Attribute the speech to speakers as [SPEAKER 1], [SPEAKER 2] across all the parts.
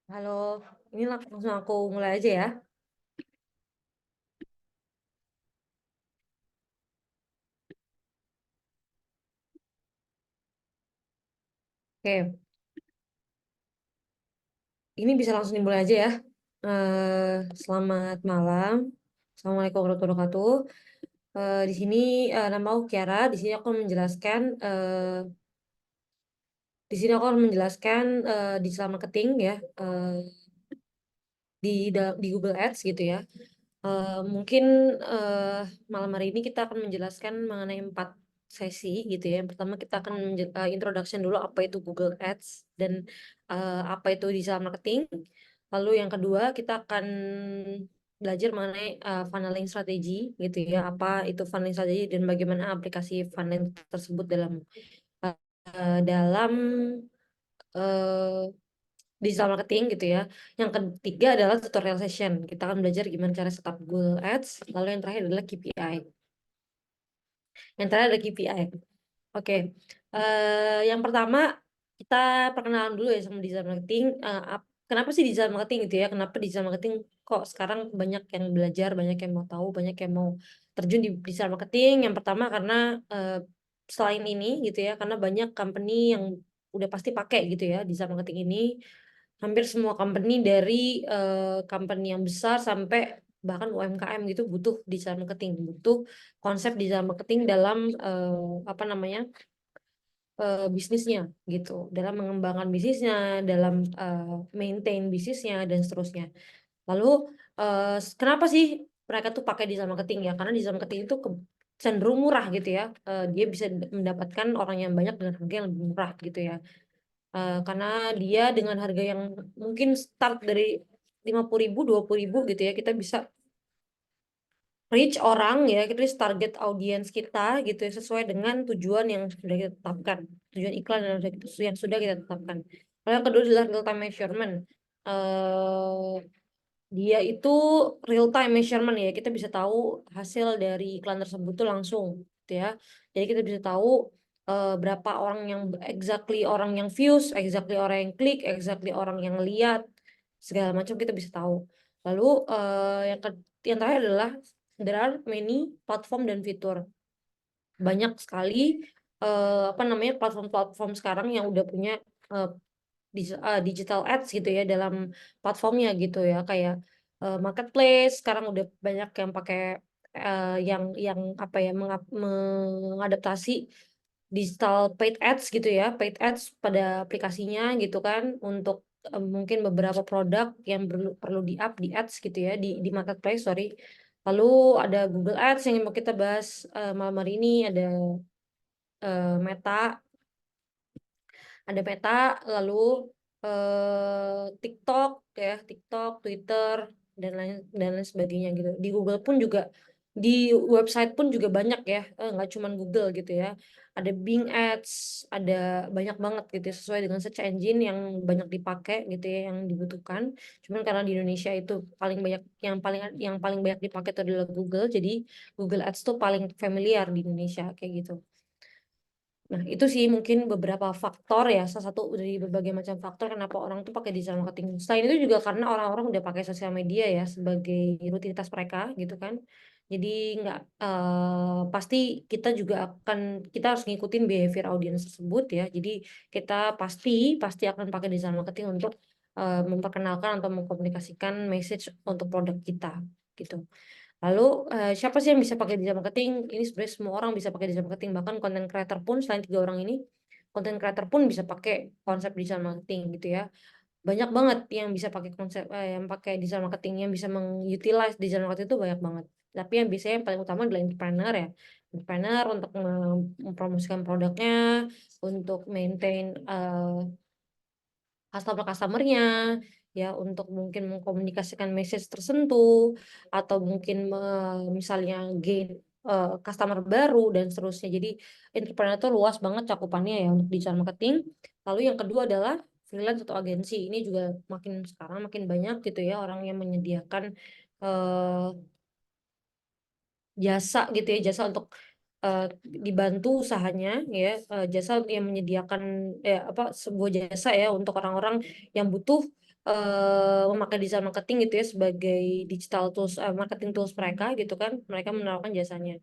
[SPEAKER 1] Halo, ini langsung aku mulai aja ya. Oke, ini bisa langsung dimulai aja ya. Selamat malam. Assalamualaikum warahmatullahi wabarakatuh. Di sini nama aku Kiara. Di sini aku menjelaskan digital marketing ya, di Google Ads gitu ya. Mungkin eh, malam hari ini kita akan menjelaskan mengenai 4 sesi gitu ya. Yang pertama kita akan introduction dulu apa itu Google Ads dan apa itu digital marketing. Lalu yang kedua kita akan belajar mengenai funneling strategi gitu ya. Apa itu funneling strategi dan bagaimana aplikasi funneling tersebut dalam eh, digital marketing gitu ya. Yang ketiga adalah tutorial session. Kita akan belajar gimana cara setup Google Ads. Lalu yang terakhir adalah KPI. Yang terakhir adalah KPI. Oke. Yang pertama kita perkenalan dulu ya sama digital marketing. Kenapa sih digital marketing gitu ya? Kenapa digital marketing kok sekarang banyak yang belajar, banyak yang mau tahu, banyak yang mau terjun di digital marketing? Yang pertama karena selain ini gitu ya, karena banyak company yang udah pasti pakai gitu ya digital marketing ini. Hampir semua company dari company yang besar sampai bahkan UMKM gitu butuh digital marketing, butuh konsep digital marketing dalam apa namanya bisnisnya gitu, dalam mengembangkan bisnisnya, dalam maintain bisnisnya dan seterusnya. Lalu kenapa sih mereka tuh pakai digital marketing ya? Karena digital marketing itu cenderung murah gitu ya. Dia bisa mendapatkan orang yang banyak dengan harga yang lebih murah gitu ya. Karena dia dengan harga yang mungkin start dari 50.000, 20.000 gitu ya, kita bisa reach orang ya, kita bisa target audiens kita gitu ya, sesuai dengan tujuan yang sudah kita tetapkan, tujuan iklan yang sudah kita tetapkan. Lalu yang kedua adalah real time measurement. Eh Dia itu real time measurement ya, kita bisa tahu hasil dari iklan tersebut tuh langsung gitu ya. Jadi kita bisa tahu berapa orang yang exactly orang yang views, exactly orang yang klik, exactly orang yang lihat, segala macam kita bisa tahu. Lalu yang terakhir adalah there are many platform dan fitur. Banyak sekali apa namanya platform-platform sekarang yang udah punya eh, digital ads gitu ya dalam platformnya gitu ya, kayak marketplace sekarang udah banyak yang pakai yang apa ya mengadaptasi digital paid ads gitu ya, paid ads pada aplikasinya gitu kan, untuk mungkin beberapa produk yang perlu di-up di ads gitu ya, di marketplace, sorry. Lalu ada Google Ads yang mau kita bahas malam hari ini, ada Meta, lalu TikTok ya, TikTok, Twitter dan lain sebagainya gitu. Di Google pun juga, di website pun juga banyak ya, nggak cuma Google gitu ya. Ada Bing Ads, ada banyak banget gitu ya, sesuai dengan search engine yang banyak dipakai gitu ya, yang dibutuhkan. Cuman karena di Indonesia itu paling banyak yang paling banyak dipakai itu adalah Google, jadi Google Ads tuh paling familiar di Indonesia kayak gitu. Nah, itu sih mungkin beberapa faktor ya, salah satu dari berbagai macam faktor kenapa orang tuh pakai digital marketing. Selain itu juga karena orang-orang udah pakai sosial media ya sebagai rutinitas mereka gitu kan. Jadi nggak pasti kita juga kita harus ngikutin behavior audience tersebut ya. Jadi kita pasti pasti akan pakai digital marketing untuk memperkenalkan atau mengkomunikasikan message untuk produk kita gitu. Lalu siapa sih yang bisa pakai digital marketing? Ini sebenarnya semua orang bisa pakai digital marketing. Bahkan content creator pun selain 3 orang ini, content creator pun bisa pakai konsep digital marketing gitu ya. Banyak banget yang bisa pakai yang pakai digital marketing, yang bisa mengutilize digital marketing itu banyak banget. Tapi yang biasanya yang paling utama adalah entrepreneur ya. Entrepreneur untuk mempromosikan produknya, untuk maintain customer-customernya ya, untuk mungkin mengkomunikasikan message tertentu, atau mungkin misalnya gain customer baru dan seterusnya. Jadi entrepreneur itu luas banget cakupannya ya untuk digital marketing. Lalu yang kedua adalah freelance atau agensi. Ini juga makin sekarang makin banyak gitu ya orang yang menyediakan eh, jasa gitu ya, jasa untuk eh, dibantu usahanya ya, jasa yang menyediakan apa sebuah jasa ya untuk orang-orang yang butuh memakai digital marketing gitu ya sebagai digital tools, marketing tools mereka gitu kan, mereka menawarkan jasanya.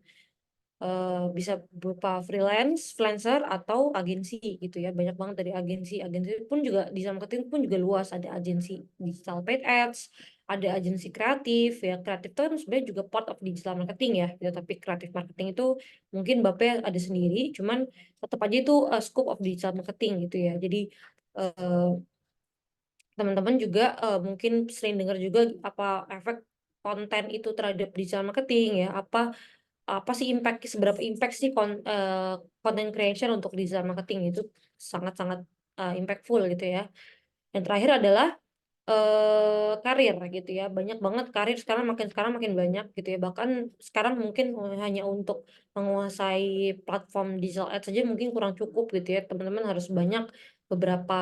[SPEAKER 1] Bisa berupa freelancer atau agensi gitu ya, banyak banget dari agensi pun juga digital marketing pun juga luas, ada agensi digital paid ads, ada agensi kreatif ya, kreatif itu kan sebenarnya juga part of digital marketing ya gitu. Tapi kreatif marketing itu mungkin Bapak ada sendiri, cuman tetap aja itu scope of digital marketing gitu ya. Jadi eh, teman-teman juga mungkin sering dengar juga apa efek konten itu terhadap digital marketing ya, apa sih impact, seberapa impact sih content creation untuk digital marketing itu sangat-sangat impactful gitu ya. Yang terakhir adalah karir gitu ya, banyak banget karir sekarang makin banyak gitu ya, bahkan sekarang mungkin hanya untuk menguasai platform digital ads saja mungkin kurang cukup gitu ya, teman-teman harus banyak beberapa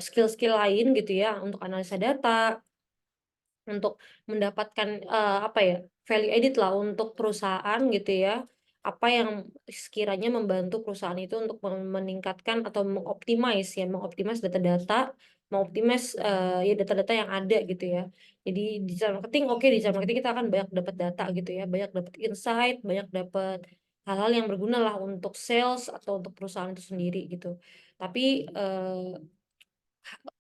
[SPEAKER 1] skill-skill lain gitu ya, untuk analisa data, untuk mendapatkan apa ya, value added lah untuk perusahaan gitu ya, apa yang sekiranya membantu perusahaan itu untuk meningkatkan atau mengoptimize data-data, mengoptimize ya data-data yang ada gitu ya. Jadi digital marketing, oke, digital marketing kita akan banyak dapat data gitu ya, banyak dapat insight, banyak dapat hal-hal yang berguna lah untuk sales atau untuk perusahaan itu sendiri gitu. Tapi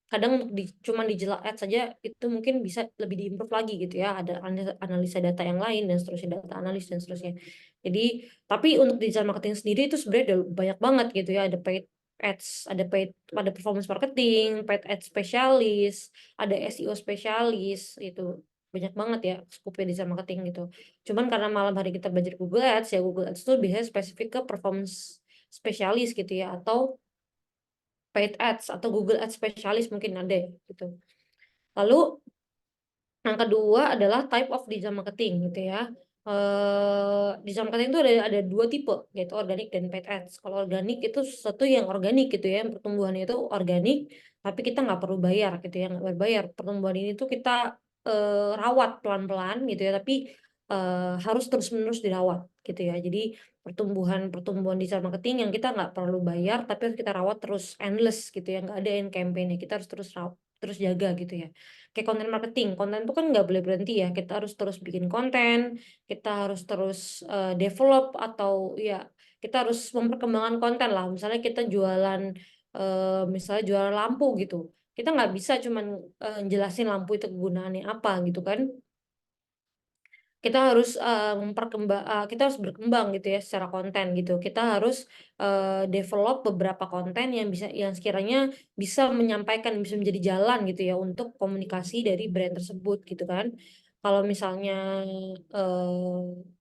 [SPEAKER 1] kadang untuk cuman digital ads saja itu mungkin bisa lebih diimprove lagi gitu ya, ada analisa data yang lain dan seterusnya, data analis dan seterusnya. Jadi tapi untuk digital marketing sendiri itu sebenarnya udah banyak banget gitu ya, ada paid ads, ada performance marketing, paid ads spesialis, ada SEO spesialis, itu banyak banget ya skupnya digital marketing gitu. Cuman karena malam hari kita belajar Google Ads ya, Google Ads itu biasanya spesifik ke performance spesialis gitu ya, atau paid ads atau Google Ads spesialis mungkin ada ya, gitu. Lalu yang kedua adalah type of digital marketing gitu ya. Digital marketing itu ada dua tipe, yaitu organik dan paid ads. Kalau organik itu sesuatu yang organik gitu ya, pertumbuhannya itu organik, tapi kita nggak perlu bayar gitu ya, nggak berbayar. Pertumbuhan ini tuh kita rawat pelan-pelan gitu ya, tapi harus terus-menerus dirawat gitu ya. Jadi pertumbuhan digital marketing yang kita nggak perlu bayar, tapi harus kita rawat terus endless gitu ya, nggak ada end campaign ya, kita harus terus jaga gitu ya. Kayak konten marketing, konten itu kan nggak boleh berhenti ya, kita harus terus bikin konten, kita harus terus develop, atau ya kita harus memperkembangkan konten lah. Misalnya kita jualan, misalnya jualan lampu gitu, kita nggak bisa cuman jelasin lampu itu kegunaannya apa gitu kan, kita harus kita harus berkembang gitu ya secara konten gitu. Kita harus develop beberapa konten yang sekiranya bisa menyampaikan, bisa menjadi jalan gitu ya untuk komunikasi dari brand tersebut gitu kan. Kalau misalnya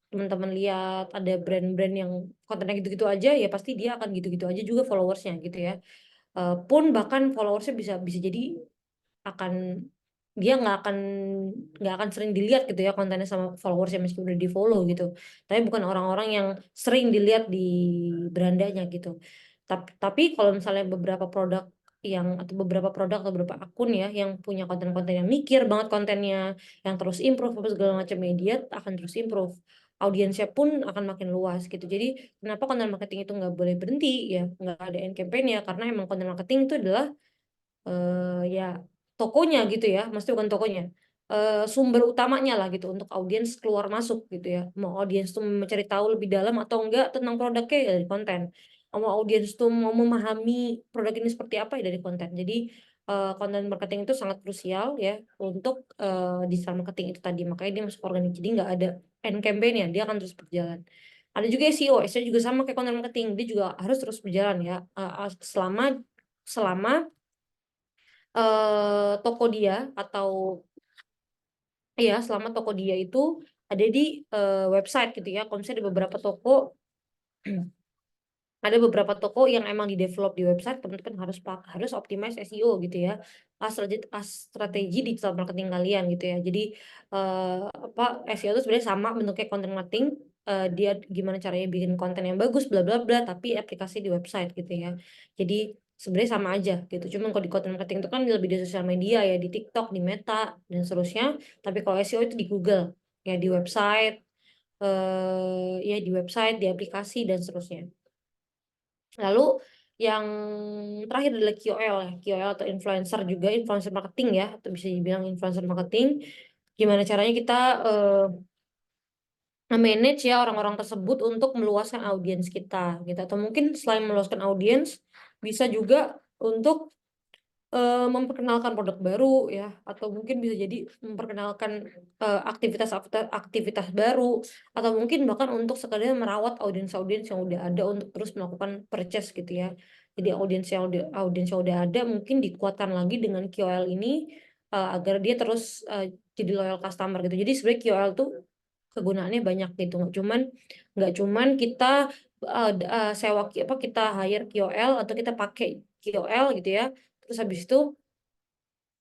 [SPEAKER 1] teman-teman lihat ada brand-brand yang kontennya gitu-gitu aja, ya pasti dia akan gitu-gitu aja juga followersnya gitu ya. Pun bahkan followersnya bisa bisa jadi akan, dia nggak akan sering dilihat gitu ya kontennya sama followersnya meski udah di follow gitu, tapi bukan orang-orang yang sering dilihat di berandanya gitu. Tapi kalau misalnya beberapa produk atau beberapa akun ya yang punya konten-konten yang mikir banget kontennya, yang terus improve apa segala macam, media akan terus improve, audiensnya pun akan makin luas gitu. Jadi kenapa konten marketing itu nggak boleh berhenti ya, nggak ada end campaign ya, karena emang konten marketing itu adalah ya tokonya gitu ya, mesti bukan tokonya, sumber utamanya lah gitu untuk audiens keluar masuk gitu ya. Mau audiens tuh mencari tahu lebih dalam atau enggak tentang produknya ya dari konten. Mau audiens tuh mau memahami produk ini seperti apa ya dari konten. Jadi konten marketing itu sangat krusial ya untuk digital marketing itu tadi. Makanya dia masuk organik. Jadi nggak ada end campaign ya, dia akan terus berjalan. Ada juga SEO juga sama kayak konten marketing, dia juga harus terus berjalan ya, selama selama toko dia atau ya selama toko dia itu ada di website gitu ya. Kalau misalnya ada beberapa toko ada beberapa toko yang emang di develop di website, teman-teman harus optimize SEO gitu ya. Strategi digital marketing kalian gitu ya. Jadi apa, SEO itu sebenarnya sama bentuknya content marketing. Dia gimana caranya bikin konten yang bagus bla bla bla, tapi aplikasi di website gitu ya. Jadi sebenarnya sama aja gitu. Cuma kalau di content marketing itu kan lebih di sosial media ya, di TikTok, di Meta dan seterusnya. Tapi kalau SEO itu di Google ya, di website, ya di website, di aplikasi dan seterusnya. Lalu Yang terakhir adalah KOL ya, KOL atau influencer juga, influencer marketing ya, atau bisa dibilang influencer marketing. Gimana caranya kita manage ya orang-orang tersebut untuk meluaskan audiens kita gitu. Atau mungkin selain meluaskan audiens, bisa juga untuk memperkenalkan produk baru ya, atau mungkin bisa jadi memperkenalkan aktivitas baru, atau mungkin bahkan untuk sekadar merawat audiens-audiens yang udah ada untuk terus melakukan purchase gitu ya. Jadi audiens yang udah ada mungkin dikuatkan lagi dengan KOL ini, agar dia terus jadi loyal customer gitu. Jadi sebenarnya KOL tuh kegunaannya banyak gitu, nggak cuman kita sewa apa, kita hire KOL atau kita pakai KOL gitu ya, terus habis itu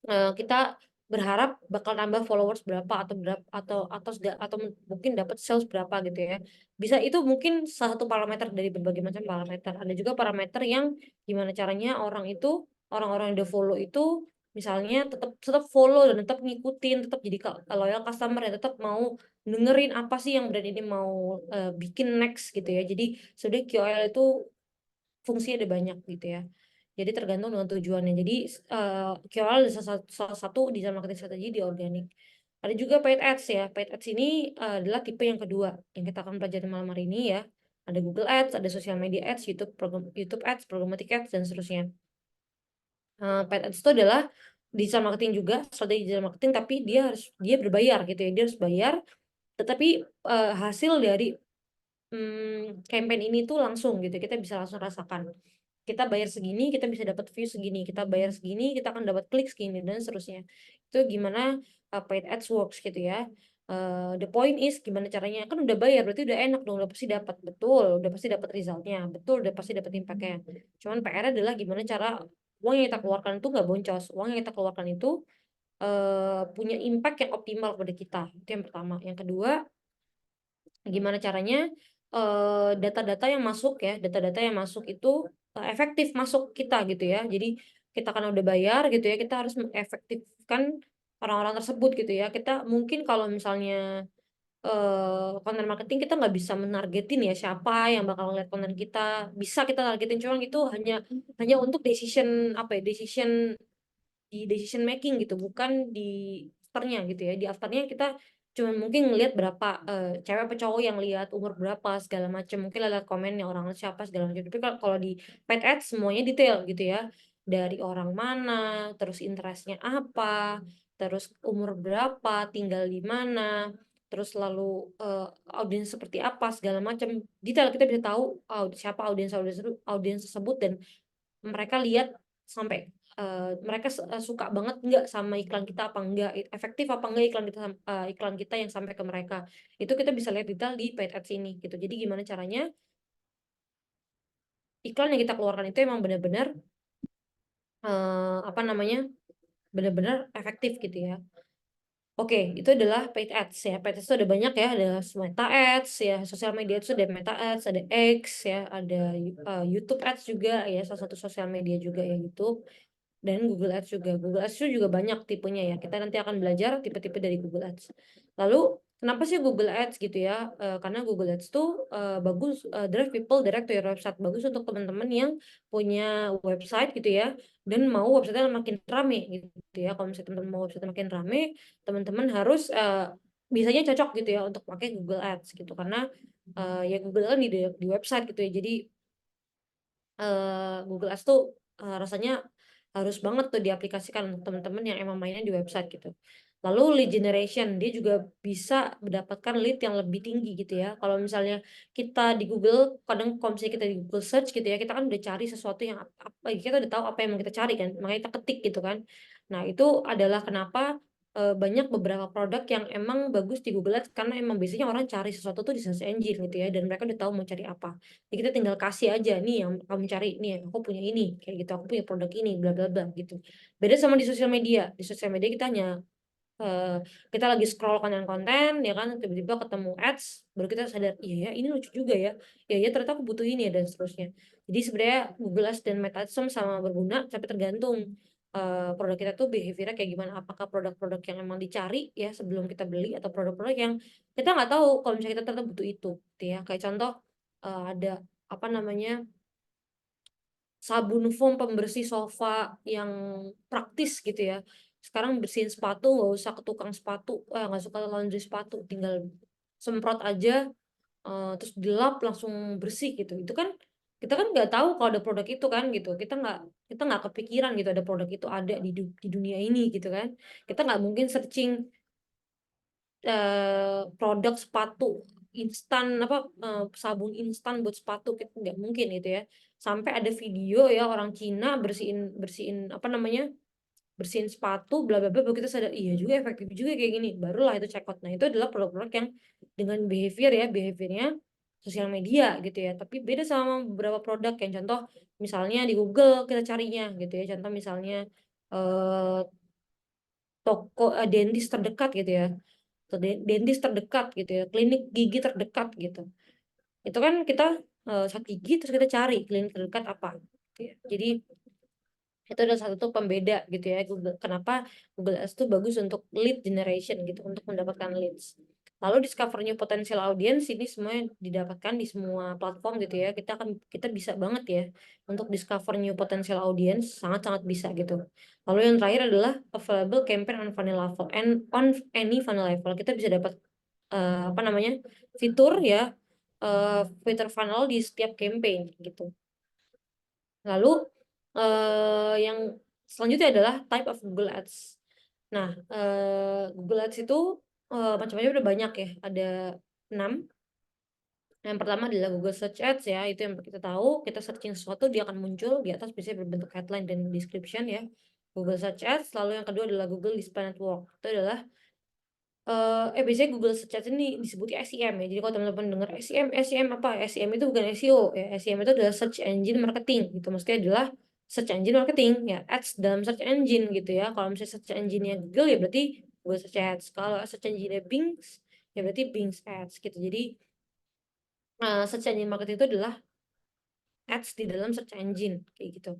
[SPEAKER 1] kita berharap bakal nambah followers berapa, atau mungkin dapat sales berapa gitu ya. Bisa, itu mungkin salah satu parameter dari berbagai macam parameter. Ada juga parameter yang gimana caranya orang-orang yang udah follow itu misalnya tetap tetap follow dan tetap ngikutin, tetap jadi loyal customer ya, tetap mau dengerin apa sih yang brand ini mau bikin next gitu ya. Jadi sebenarnya KOL itu fungsinya ada banyak gitu ya. Jadi tergantung dengan tujuannya. Jadi KOL adalah salah satu desain marketing strategi di organik. Ada juga paid ads ya. Paid ads ini adalah tipe yang kedua yang kita akan pelajari malam hari ini ya. Ada Google Ads, ada social media ads, YouTube Ads, programmatic ads, dan seterusnya. Paid ads itu adalah digital marketing juga, strategi digital marketing, tapi dia berbayar gitu ya. Dia harus bayar, tetapi hasil dari campaign ini tuh langsung gitu. Kita bisa langsung rasakan. Kita bayar segini, kita bisa dapat view segini. Kita bayar segini, kita akan dapat klik segini, dan seterusnya. Itu gimana paid ads works gitu ya. The point is gimana caranya, kan udah bayar berarti udah enak dong, udah pasti dapat, betul, udah pasti dapat resultnya, betul, udah pasti dapat impactnya. Cuman PR adalah gimana cara uang yang kita keluarkan itu nggak boncos, uang yang kita keluarkan itu punya impact yang optimal kepada kita. Itu yang pertama. Yang kedua, gimana caranya data-data yang masuk ya, data-data yang masuk itu efektif masuk kita gitu ya. Jadi kita kan udah bayar gitu ya, kita harus mengefektifkan orang-orang tersebut gitu ya. Kita mungkin kalau misalnya konten marketing, kita nggak bisa menargetin ya siapa yang bakal ngeliat konten kita. Bisa kita targetin, cuma itu hanya hanya untuk decision, apa ya, decision making gitu, bukan di afternya gitu ya. Di afternya kita cuma mungkin ngelihat berapa cewek apa cowok yang lihat, umur berapa, segala macam, mungkin lihat komennya orang siapa segala macam. Tapi kalau di paid ads semuanya detail gitu ya, dari orang mana, terus interestnya apa, terus umur berapa, tinggal di mana, terus lalu audiens seperti apa, segala macam detail. Kita bisa tahu siapa audiens tersebut, dan mereka lihat sampai mereka suka banget nggak sama iklan kita apa enggak, efektif apa enggak iklan kita yang sampai ke mereka. Itu kita bisa lihat detail di paid ads ini gitu. Jadi gimana caranya iklan yang kita keluarkan itu emang benar-benar apa namanya, benar-benar efektif gitu ya. Oke, itu adalah paid ads ya. Paid ads itu ada banyak ya, ada Meta Ads ya, sosial media itu ada Meta Ads, ada X ya, ada YouTube Ads juga ya, salah satu sosial media juga ya YouTube, dan Google Ads juga. Google Ads itu juga banyak tipenya ya. Kita nanti akan belajar tipe-tipe dari Google Ads. Lalu kenapa sih Google Ads gitu ya? Karena Google Ads tuh bagus, drive people direct to your website. Bagus untuk teman-teman yang punya website gitu ya, dan mau website-nya makin rame gitu ya. Kalau misalnya teman-teman mau website makin rame, teman-teman harus bisanya cocok gitu ya untuk pakai Google Ads gitu. Karena ya Google kan di website gitu ya. Jadi Google Ads tuh rasanya harus banget tuh diaplikasikan untuk teman-teman yang emang mainnya di website gitu. Lalu lead generation, dia juga bisa mendapatkan lead yang lebih tinggi gitu ya. Kalau misalnya kita di Google, kadang kalau misalnya kita di Google search gitu ya, kita kan udah cari sesuatu yang apa, kita udah tahu apa yang mau kita cari kan, makanya kita ketik gitu kan. Nah, itu adalah kenapa banyak beberapa produk yang emang bagus di Google Ads, karena emang biasanya orang cari sesuatu tuh di search engine gitu ya, dan mereka udah tahu mau cari apa. Jadi kita tinggal kasih aja nih yang kamu cari, nih aku punya ini kayak gitu, aku punya produk ini, bla bla bla gitu. Beda sama di sosial media. Di sosial media kita hanya eh, kita lagi scroll konten-konten ya kan, tiba-tiba ketemu ads, baru kita sadar, iya ya ini lucu juga ya, iya ya ternyata aku butuh ini ya, dan seterusnya. Jadi sebenarnya Google Ads dan Meta Ads sama berguna, tapi tergantung produk kita tuh behaviornya kayak gimana. Apakah produk-produk yang emang dicari ya sebelum kita beli, atau produk-produk yang kita nggak tahu kalau misalnya kita ternyata butuh itu gitu ya. Kayak contoh ada apa namanya, sabun foam pembersih sofa yang praktis gitu ya. Sekarang bersihin sepatu nggak usah ke tukang sepatu, nggak suka laundry sepatu, tinggal semprot aja, terus dilap langsung bersih gitu. Itu kan kita kan nggak tahu kalau ada produk itu kan gitu. Kita nggak kepikiran gitu ada produk itu ada di dunia ini gitu kan. Kita nggak mungkin searching produk sepatu instan apa, sabun instan buat sepatu, kita nggak mungkin gitu ya. Sampai ada video ya orang Cina bersihin bersihin apa namanya, bersihin sepatu bla bla bla, baru kita sadar iya juga efektif juga kayak gini, barulah itu check out. Nah itu adalah produk-produk yang dengan behaviornya sosial media gitu ya, tapi beda sama beberapa produk yang contoh misalnya di Google kita carinya gitu ya, contoh misalnya eh, toko dentist terdekat gitu ya, atau dentist terdekat gitu ya, klinik gigi terdekat gitu. Itu kan kita sakit gigi terus kita cari klinik terdekat apa gitu ya. Jadi itu adalah satu pembeda gitu ya Google. Kenapa Google Ads itu bagus untuk lead generation gitu, untuk mendapatkan leads. Lalu discover new potential audience ini semuanya didapatkan di semua platform gitu ya. Kita bisa banget ya untuk discover new potential audience, sangat-sangat bisa gitu. Lalu yang terakhir adalah available campaign on funnel level and on any funnel level. Kita bisa dapat apa namanya? Fitur ya, fitur funnel di setiap campaign gitu. Lalu yang selanjutnya adalah type of Google Ads. Nah, Google Ads itu macam-macam udah banyak ya, ada 6. Yang pertama adalah Google Search Ads ya, itu yang kita tahu, kita searching sesuatu dia akan muncul di atas biasanya berbentuk headline dan description ya. Google Search Ads, lalu yang kedua adalah Google Display Network. Itu adalah biasanya Google Search Ads ini disebutnya SEM ya. Jadi kalau teman-teman dengar SEM apa? SEM itu bukan SEO ya. SEM itu adalah Search Engine Marketing gitu. Maksudnya adalah Search Engine Marketing ya. Ads dalam Search Engine gitu ya. Kalau misalnya Search Engine-nya Google ya berarti Google Search Ads. Kalau Search Engine-nya Bing ya berarti Bing Ads gitu. Jadi Search Engine Marketing itu adalah ads di dalam search engine kayak gitu.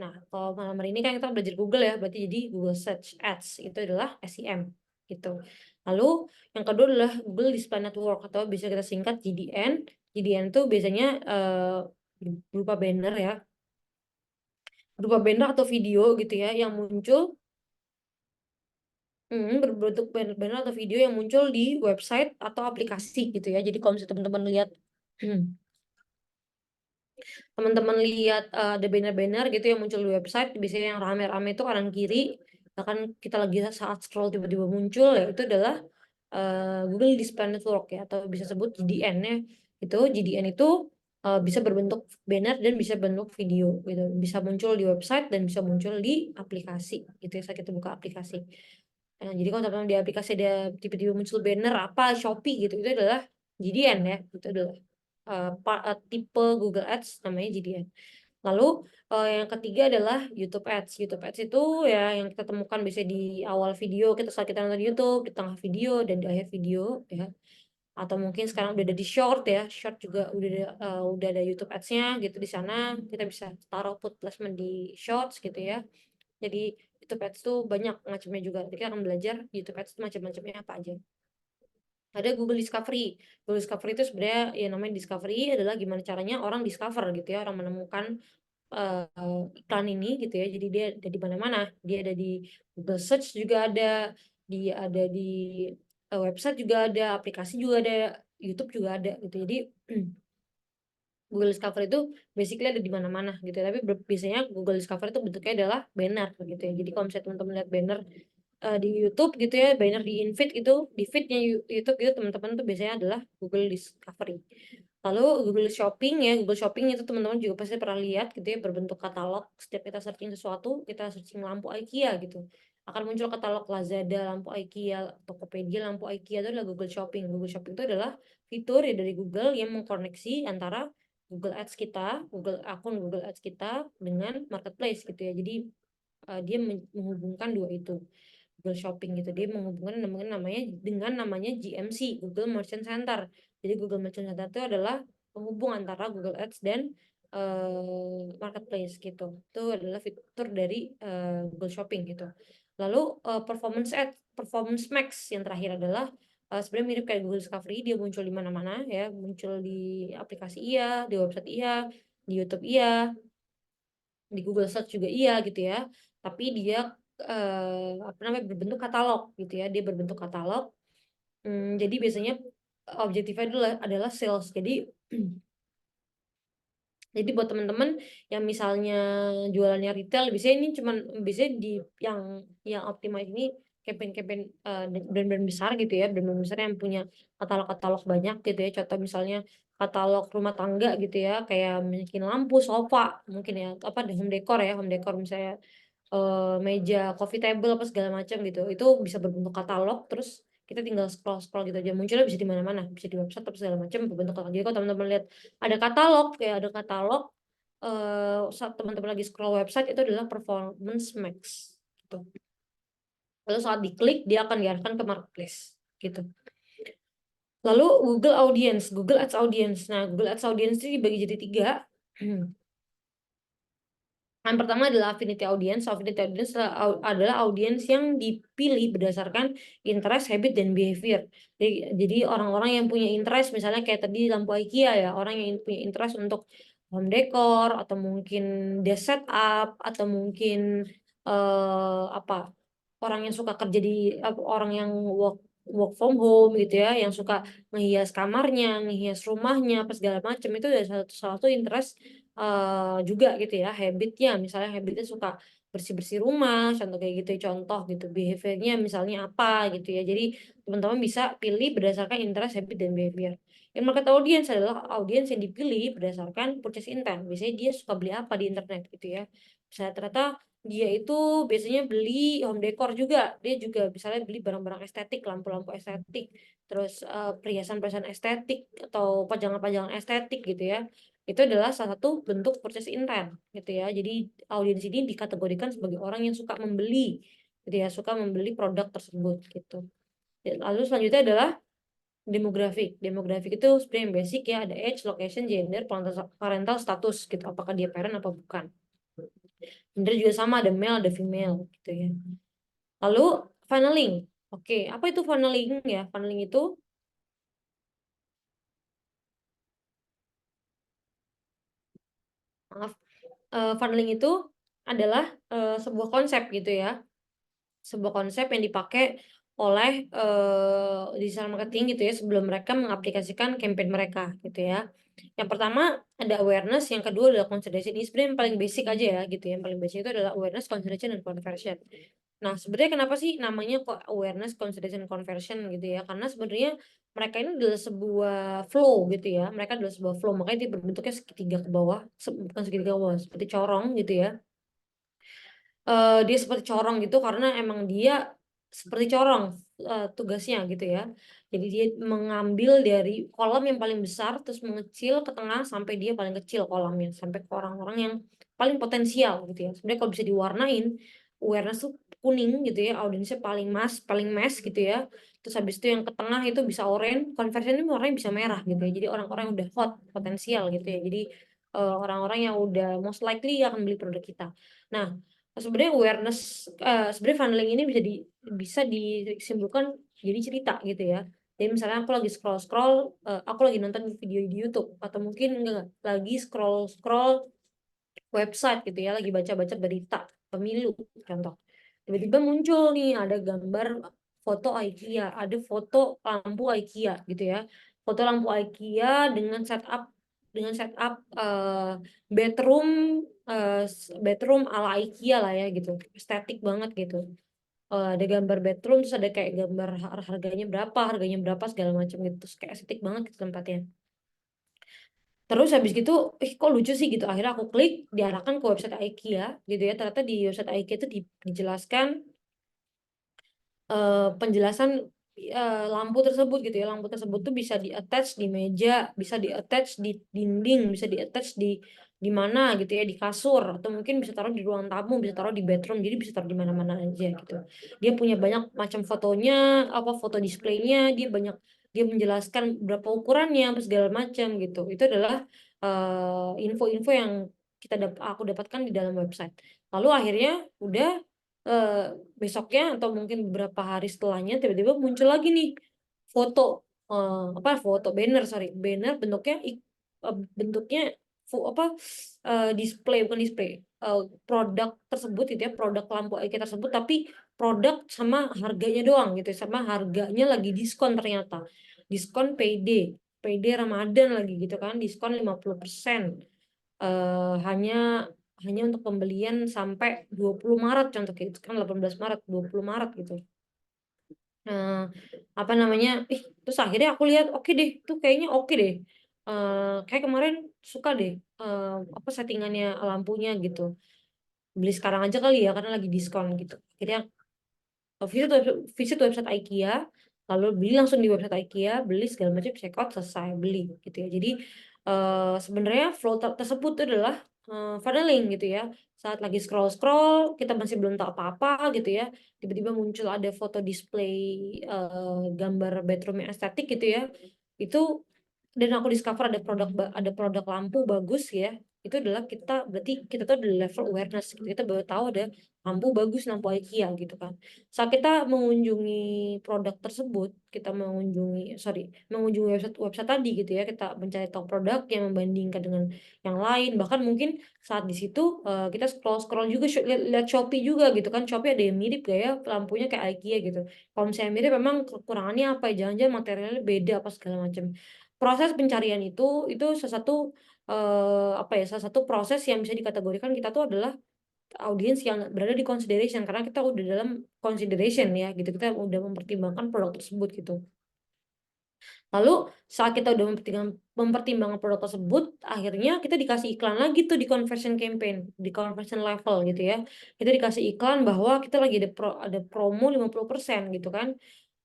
[SPEAKER 1] Nah, kalau malam hari ini kan kita belajar Google ya, berarti jadi Google Search Ads itu adalah SEM gitu. Lalu yang kedua adalah Google Display Network atau bisa kita singkat GDN. GDN itu biasanya berupa banner ya, berupa banner atau video gitu ya yang muncul berbentuk banner atau video yang muncul di website atau aplikasi gitu ya. Jadi kalau misalnya teman-teman lihat teman-teman lihat ada banner-banner gitu yang muncul di website, biasanya yang rame-rame itu kanan kiri, bahkan kita lagi saat scroll tiba-tiba muncul ya, itu adalah Google Display Network ya, atau bisa sebut GDN-nya. Itu GDN itu bisa berbentuk banner dan bisa bentuk video gitu, bisa muncul di website dan bisa muncul di aplikasi gitu ya, saat kita buka aplikasi. Jadi kalau teman-teman di aplikasi ada tiba-tiba muncul banner apa Shopee gitu, itu adalah GDN ya, itu adalah tipe Google Ads namanya GDN. Lalu yang ketiga adalah YouTube Ads. YouTube Ads itu ya yang kita temukan bisa di awal video kita saat kita nonton YouTube, di tengah video dan di akhir video ya. Atau mungkin sekarang udah ada di short ya, short juga udah ada YouTube Ads-nya gitu di sana. Kita bisa taruh put placement di shorts gitu ya. Jadi YouTube Ads tuh banyak macamnya juga. Jadi kita akan belajar YouTube Ads itu macam-macamnya apa aja. Ada Google Discovery. Google Discovery itu sebenarnya ya namanya discovery adalah gimana caranya orang discover gitu ya, orang menemukan iklan ini gitu ya. Jadi dia ada di mana-mana. Dia ada di Google Search juga ada, dia ada di website juga ada, aplikasi juga ada, YouTube juga ada gitu. Jadi Google Discovery itu basically ada di mana-mana gitu ya. Tapi biasanya Google Discovery itu bentuknya adalah banner gitu ya. Jadi kalau misalnya teman-teman lihat banner di YouTube gitu ya, banner di infeed itu, di feednya YouTube gitu teman-teman tuh biasanya adalah Google Discovery. Lalu Google Shopping ya, Google Shopping itu teman-teman juga pasti pernah lihat gitu ya, berbentuk katalog. Setiap kita searching sesuatu, kita searching lampu IKEA gitu, akan muncul katalog Lazada, lampu IKEA, Tokopedia, lampu IKEA, itu adalah Google Shopping. Google Shopping itu adalah fitur ya dari Google yang mengkoneksi antara Google Ads kita, akun Google Ads kita dengan marketplace gitu ya. Jadi dia menghubungkan dua itu. Google Shopping gitu, dia menghubungkan namanya GMC, Google Merchant Center. Jadi Google Merchant Center itu adalah penghubung antara Google Ads dan marketplace gitu. Itu adalah fitur dari Google Shopping gitu. Lalu Performance Max yang terakhir adalah sebenarnya mirip kayak Google Discovery, dia muncul di mana-mana ya, muncul di aplikasi iya, di website iya, di YouTube iya, di Google Search juga iya gitu ya, tapi dia apa namanya berbentuk katalog gitu ya, dia berbentuk katalog. Jadi biasanya objektifnya adalah sales. Jadi buat teman-teman yang misalnya jualannya retail, biasanya ini cuman biasanya di yang optimize ini campaign-campaign brand-brand besar gitu ya, brand-brand besar yang punya katalog-katalog banyak gitu ya. Contoh misalnya katalog rumah tangga gitu ya, kayak mungkin lampu, sofa, mungkin ya apa home decor ya, home decor misalnya meja, coffee table apa segala macam gitu. Itu bisa berbentuk katalog, terus kita tinggal scroll scroll gitu aja, munculnya bisa di mana-mana, bisa di website atau segala macam berbentuk katalog. Jadi kalau teman-teman lihat ada katalog, kayak ada katalog saat teman-teman lagi scroll website, itu adalah performance max gitu. Lalu saat diklik dia akan diarahkan ke marketplace gitu. Lalu Google Audience, Google Ads Audience. Nah, Google Ads Audience ini dibagi jadi 3. Yang pertama adalah affinity audience. Affinity audience adalah audiens yang dipilih berdasarkan interest, habit, dan behavior. Jadi orang-orang yang punya interest, misalnya kayak tadi lampu IKEA ya, orang yang punya interest untuk home decor, atau mungkin desk setup, atau mungkin apa, orang yang suka kerja orang yang work from home gitu ya, yang suka ngehias kamarnya, ngehias rumahnya, apa segala macam, itu ada salah satu interest juga gitu ya. Habitnya misalnya habitnya suka bersih-bersih rumah, contoh kayak gitu, contoh gitu behaviornya misalnya apa gitu ya. Jadi teman-teman bisa pilih berdasarkan interest, habit, dan behavior. Yang market audience adalah audiens yang dipilih berdasarkan purchase intent. Biasanya dia suka beli apa di internet gitu ya. Misalnya ternyata dia itu biasanya beli home decor juga, dia juga misalnya beli barang-barang estetik, lampu-lampu estetik, terus perhiasan-perhiasan estetik atau pajangan-pajangan estetik gitu ya. Itu adalah salah satu bentuk purchase intent gitu ya. Jadi audiens ini dikategorikan sebagai orang yang suka membeli gitu ya, suka membeli produk tersebut gitu. Dan lalu selanjutnya adalah demografik. Demografik itu sebenarnya yang basic ya, ada age, location, gender, parental status gitu, apakah dia parent apa bukan. Gender juga sama, ada male, ada female gitu ya. Lalu funneling. Oke, apa itu funneling ya? Funneling itu maaf, funneling itu adalah sebuah konsep gitu ya. Sebuah konsep yang dipakai oleh digital marketing gitu ya, sebelum mereka mengaplikasikan campaign mereka gitu ya. Yang pertama ada awareness, yang kedua adalah consideration. Ini sebenarnya yang paling basic aja ya gitu ya. Yang paling basic itu adalah awareness, consideration, dan conversion. Nah, sebenarnya kenapa sih namanya kok awareness, consideration, conversion gitu ya? Karena sebenarnya mereka ini adalah sebuah flow gitu ya. Mereka adalah sebuah flow, makanya dia berbentuknya segitiga ke bawah, bukan segitiga ke bawah, seperti corong gitu ya. Dia seperti corong gitu karena emang dia seperti corong tugasnya gitu ya. Jadi dia mengambil dari kolam yang paling besar terus mengecil ke tengah sampai dia paling kecil kolamnya, sampai ke orang-orang yang paling potensial gitu ya. Sebenarnya kalau bisa diwarnain, awareness tuh kuning gitu ya, audiensnya paling mass gitu ya. Terus habis itu yang ke tengah itu bisa oranye, conversion ini warnanya bisa merah gitu ya. Jadi orang-orang yang udah hot, potensial gitu ya. Jadi orang-orang yang udah most likely akan beli produk kita. Nah, sebenarnya awareness, sebenarnya funneling ini bisa disimpulkan jadi cerita gitu ya. Jadi misalnya aku lagi scroll-scroll, aku lagi nonton video di YouTube, atau mungkin enggak, lagi scroll-scroll website gitu ya, lagi baca-baca berita pemilu contoh. Tiba-tiba muncul nih ada gambar foto IKEA, ada foto lampu IKEA gitu ya. Foto lampu IKEA dengan setup bedroom, bedroom ala IKEA lah ya gitu. Estetik banget gitu. Ada gambar bedroom, terus ada kayak gambar harganya berapa segala macam gitu. Terus kayak estetik banget gitu tempatnya. Terus habis gitu, kok lucu sih gitu. Akhirnya aku klik, diarahkan ke website IKEA gitu ya. Ternyata di website IKEA itu dijelaskan penjelasan lampu tersebut gitu ya. Lampu tersebut tuh bisa di-attach di meja, bisa di-attach di dinding, bisa di-attach di mana gitu ya, di kasur, atau mungkin bisa taruh di ruang tamu, bisa taruh di bedroom, jadi bisa taruh di mana-mana aja gitu. Dia punya banyak macam fotonya, apa foto displaynya, dia menjelaskan berapa ukurannya, apa segala macam gitu. Itu adalah info-info yang aku dapatkan di dalam website. Lalu akhirnya udah eh, besoknya atau mungkin beberapa hari setelahnya tiba-tiba muncul lagi nih foto, apa foto banner, sorry, banner bentuknya display, bukan display, produk tersebut gitu ya, produk lampu IKEA tersebut, tapi produk sama harganya doang gitu, sama harganya lagi diskon ternyata. Diskon payday Ramadan lagi gitu kan, diskon 50%. Hanya untuk pembelian sampai 20 Maret contoh kayak itu kan 18 Maret, 20 Maret gitu. Nah, apa namanya? Terus akhirnya aku lihat oke deh, tuh kayaknya oke deh. Kayak kemarin suka deh apa settingannya lampunya gitu. Beli sekarang aja kali ya karena lagi diskon gitu. Akhirnya visit website IKEA, lalu beli langsung di website IKEA, beli segala macam, check out, selesai beli gitu ya. Jadi sebenarnya flow tersebut itu adalah funneling gitu ya. Saat lagi scroll kita masih belum tahu apa-apa gitu ya, tiba-tiba muncul ada foto display gambar bedroom yang estetik gitu ya. Itu dan aku discover ada produk lampu bagus ya. Itu adalah berarti kita tuh ada level awareness gitu. Kita baru tahu ada lampu bagus, lampu IKEA gitu kan. Saat kita mengunjungi produk tersebut, kita mengunjungi website tadi gitu ya, kita mencari tahu produk yang membandingkan dengan yang lain, bahkan mungkin saat di situ kita scroll juga, lihat Shopee juga gitu kan. Shopee ada yang mirip gak ya lampunya kayak IKEA gitu. Kalau misalnya mirip, memang kekurangannya apa ya, jangan-jangan materialnya beda apa segala macam. Proses pencarian itu salah satu proses yang bisa dikategorikan kita tuh adalah audiens yang berada di consideration, karena kita udah dalam consideration ya gitu, kita udah mempertimbangkan produk tersebut gitu. Lalu saat kita udah mempertimbangkan produk tersebut, akhirnya kita dikasih iklan lagi tuh di conversion campaign, di conversion level gitu ya. Kita dikasih iklan bahwa kita lagi ada promo 50% gitu kan.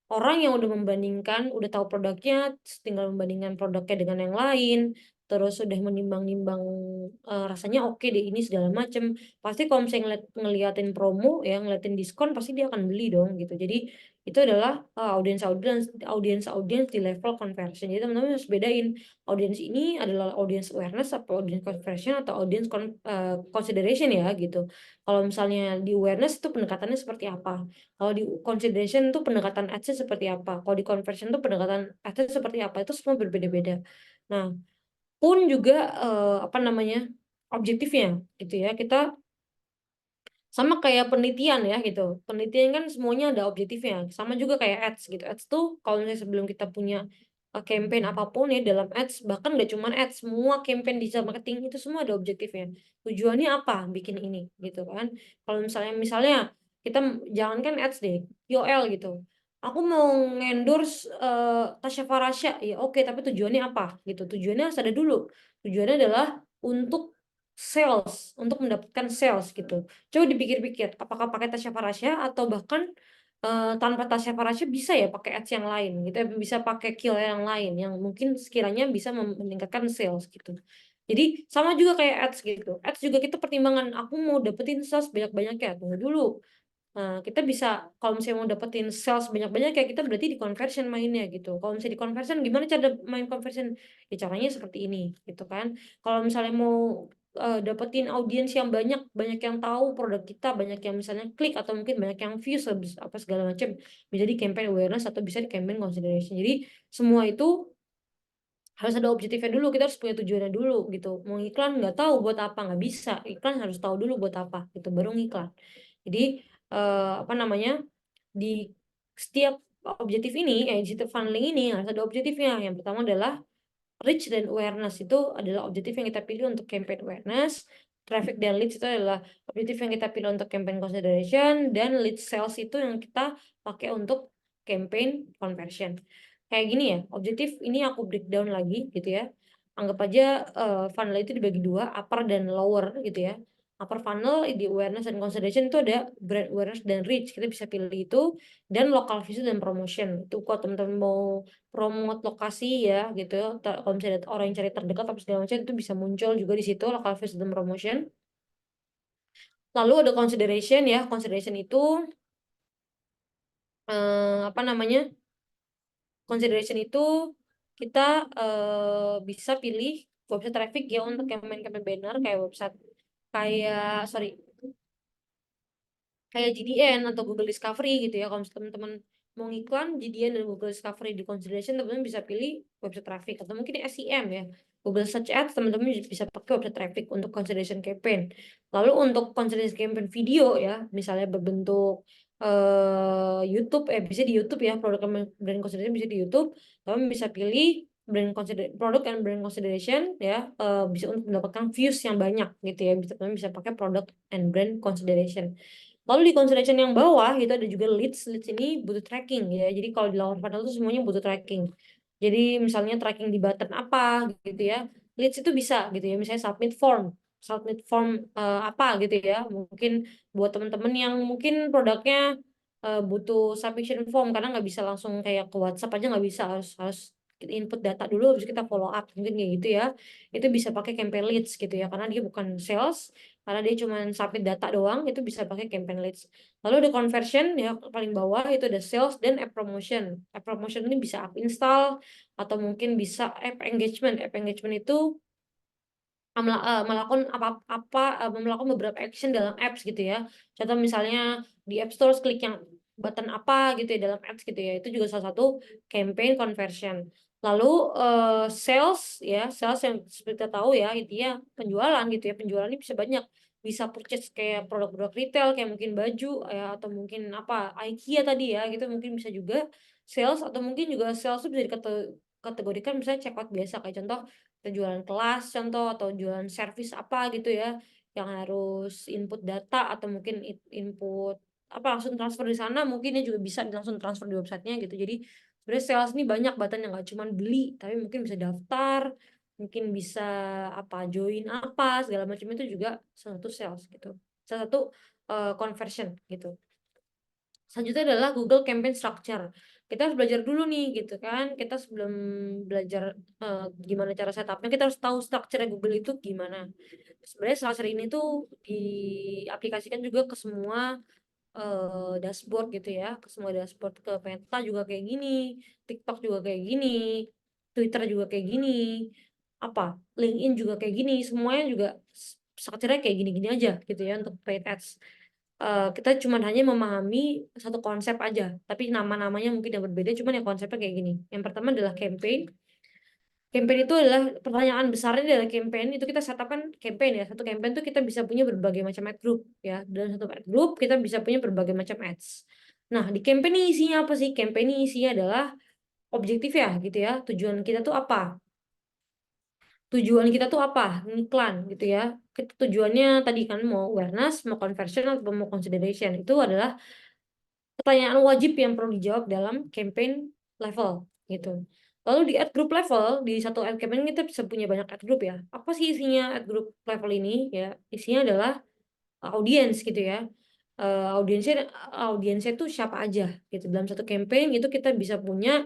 [SPEAKER 1] Orang yang udah membandingkan, udah tahu produknya, tinggal membandingkan produknya dengan yang lain, terus udah menimbang-nimbang rasanya oke deh ini segala macem. Pasti kalau misalnya ngeliatin promo ya, ngeliatin diskon, pasti dia akan beli dong gitu. Jadi itu adalah audiens di level conversion. Jadi teman-teman harus bedain audiens ini adalah audiens awareness atau audiens conversion atau audiens consideration ya gitu. Kalau misalnya di awareness itu pendekatannya seperti apa? Kalau di consideration tuh pendekatan ads seperti apa? Kalau di conversion tuh pendekatan ads seperti apa? Itu semua berbeda-beda. Nah, pun juga apa namanya? Objektifnya gitu ya. Kita sama kayak penelitian ya gitu. Penelitian kan semuanya ada objektifnya. Sama juga kayak ads gitu. Ads tuh kalau misalnya sebelum kita punya campaign apapun ya dalam ads, bahkan gak cuma ads, semua campaign digital marketing itu semua ada objektifnya. Tujuannya apa bikin ini gitu kan. Kalau misalnya kita jangankan ads deh, KOL gitu. Aku mau endorse Tasya Farasya, ya oke, tapi tujuannya apa gitu. Tujuannya harus ada dulu. Tujuannya adalah untuk sales, untuk mendapatkan sales gitu. Coba dipikir-pikir, apakah pakai Tasya Farasya atau bahkan tanpa Tasya Farasya bisa ya pakai ads yang lain gitu, bisa pakai KOL yang lain yang mungkin sekiranya bisa meningkatkan sales gitu. Jadi sama juga kayak ads gitu. Ads juga kita pertimbangan, aku mau dapetin sales banyak-banyak ya, tunggu dulu. Kita bisa kalau misalnya mau dapetin sales banyak-banyak kayak kita berarti di conversion mainnya gitu. Kalau misalnya di conversion, gimana cara main conversion? Ya caranya seperti ini gitu kan. Kalau misalnya mau dapetin audiens yang banyak yang tahu produk kita, banyak yang misalnya klik atau mungkin banyak yang views apa segala macam, bisa di campaign awareness atau bisa di campaign consideration. Jadi semua itu harus ada objektifnya dulu, kita harus punya tujuannya dulu gitu. Mau iklan nggak tahu buat apa, nggak bisa. Iklan harus tahu dulu buat apa gitu, baru ngiklan. Jadi apa namanya, di setiap objektif ini, di setiap funneling ini harus ada objektifnya. Yang pertama adalah reach dan awareness, itu adalah objektif yang kita pilih untuk campaign awareness. Traffic dan leads itu adalah objektif yang kita pilih untuk campaign consideration, dan lead sales itu yang kita pakai untuk campaign conversion. Kayak gini ya, objektif ini aku breakdown lagi gitu ya. Anggap aja funnel itu dibagi dua, upper dan lower gitu ya. Upper funnel di awareness dan consideration itu ada brand awareness dan reach, kita bisa pilih itu, dan local visit dan promotion. Itu kalau teman-teman mau promote lokasi ya gitu, kalau misalnya ada orang yang cari terdekat apa segala macam, itu bisa muncul juga di situ local visit dan promotion. Lalu ada consideration ya, consideration itu apa namanya, consideration itu kita bisa pilih website traffic ya untuk campaign banner, kayak website kayak GDN atau Google Discovery gitu ya. Kalau teman-teman mau ngiklan GDN dan Google Discovery di consideration, teman-teman bisa pilih website traffic atau mungkin SEM ya. Google Search Ads teman-teman bisa pakai website traffic untuk consideration campaign. Lalu untuk consideration campaign video ya, misalnya berbentuk YouTube, bisa di YouTube ya, produk brand consideration bisa di YouTube. Teman bisa pilih produk and brand consideration ya, bisa untuk mendapatkan views yang banyak gitu ya. Teman bisa pakai product and brand consideration. Lalu di consideration yang bawah itu ada juga leads. Leads ini butuh tracking ya. Jadi kalau di lawan funnel itu semuanya butuh tracking. Jadi misalnya tracking di button apa gitu ya. Leads itu bisa gitu ya. Misalnya submit form. Submit form apa gitu ya. Mungkin buat teman-teman yang mungkin produknya butuh submission form karena nggak bisa langsung kayak ke WhatsApp aja nggak bisa, harus harus kita input data dulu habis kita follow up mungkin kayak gitu ya. Itu bisa pakai campaign leads gitu ya karena dia bukan sales, karena dia cuma submit data doang, itu bisa pakai campaign leads. Lalu ada conversion ya, paling bawah itu ada sales dan app promotion. App promotion ini bisa app install atau mungkin bisa app engagement. App engagement itu melakukan melakukan beberapa action dalam apps gitu ya. Contoh misalnya di App Store klik yang button apa gitu ya dalam apps gitu ya. Itu juga salah satu campaign conversion. Lalu sales ya, sales yang seperti kita tahu ya, intinya penjualan gitu ya. Penjualan ini bisa banyak, bisa purchase kayak produk-produk retail kayak mungkin baju ya, atau mungkin apa IKEA tadi ya gitu, mungkin bisa juga sales, atau mungkin juga sales itu bisa dikategorikan misalnya checkout biasa kayak contoh kita jualan kelas contoh atau jualan servis apa gitu ya yang harus input data atau mungkin input apa langsung transfer di sana, mungkin ya juga bisa langsung transfer di websitenya gitu. Jadi sebenarnya sales ini banyak button yang nggak cuma beli tapi mungkin bisa daftar, mungkin bisa apa join apa segala macam, itu juga salah satu sales gitu, salah satu conversion gitu. Selanjutnya adalah Google Campaign Structure. Kita harus belajar dulu nih gitu kan. Kita sebelum belajar gimana cara setupnya, kita harus tahu structure Google itu gimana. Sebenarnya structure ini tuh diaplikasikan juga ke semua dashboard gitu ya. Ke semua dashboard, ke Meta juga kayak gini, TikTok juga kayak gini, Twitter juga kayak gini, apa LinkedIn juga kayak gini. Semuanya juga structure-nya kayak gini-gini aja gitu ya untuk paid ads. Kita cuma hanya memahami satu konsep aja, tapi nama-namanya mungkin yang berbeda, cuman ya konsepnya kayak gini. Yang pertama adalah campaign. Campaign itu adalah pertanyaan besarnya adalah campaign itu kita setup kan campaign ya. Satu campaign itu kita bisa punya berbagai macam ad group ya. Dalam satu ad group kita bisa punya berbagai macam ads. Nah, di campaign ini isinya apa sih? Campaign ini isinya adalah objektif ya gitu ya. Tujuan kita tuh apa? Tujuan kita tuh apa? Iklan gitu ya. Tujuannya tadi kan mau awareness, mau conversion, atau mau consideration. Itu adalah pertanyaan wajib yang perlu dijawab dalam campaign level gitu. Lalu di ad group level, di satu ad campaign kita bisa punya banyak ad group ya. Apa sih isinya ad group level ini ya? Isinya adalah audiens gitu ya. Audiensnya itu siapa aja gitu. Dalam satu campaign itu kita bisa punya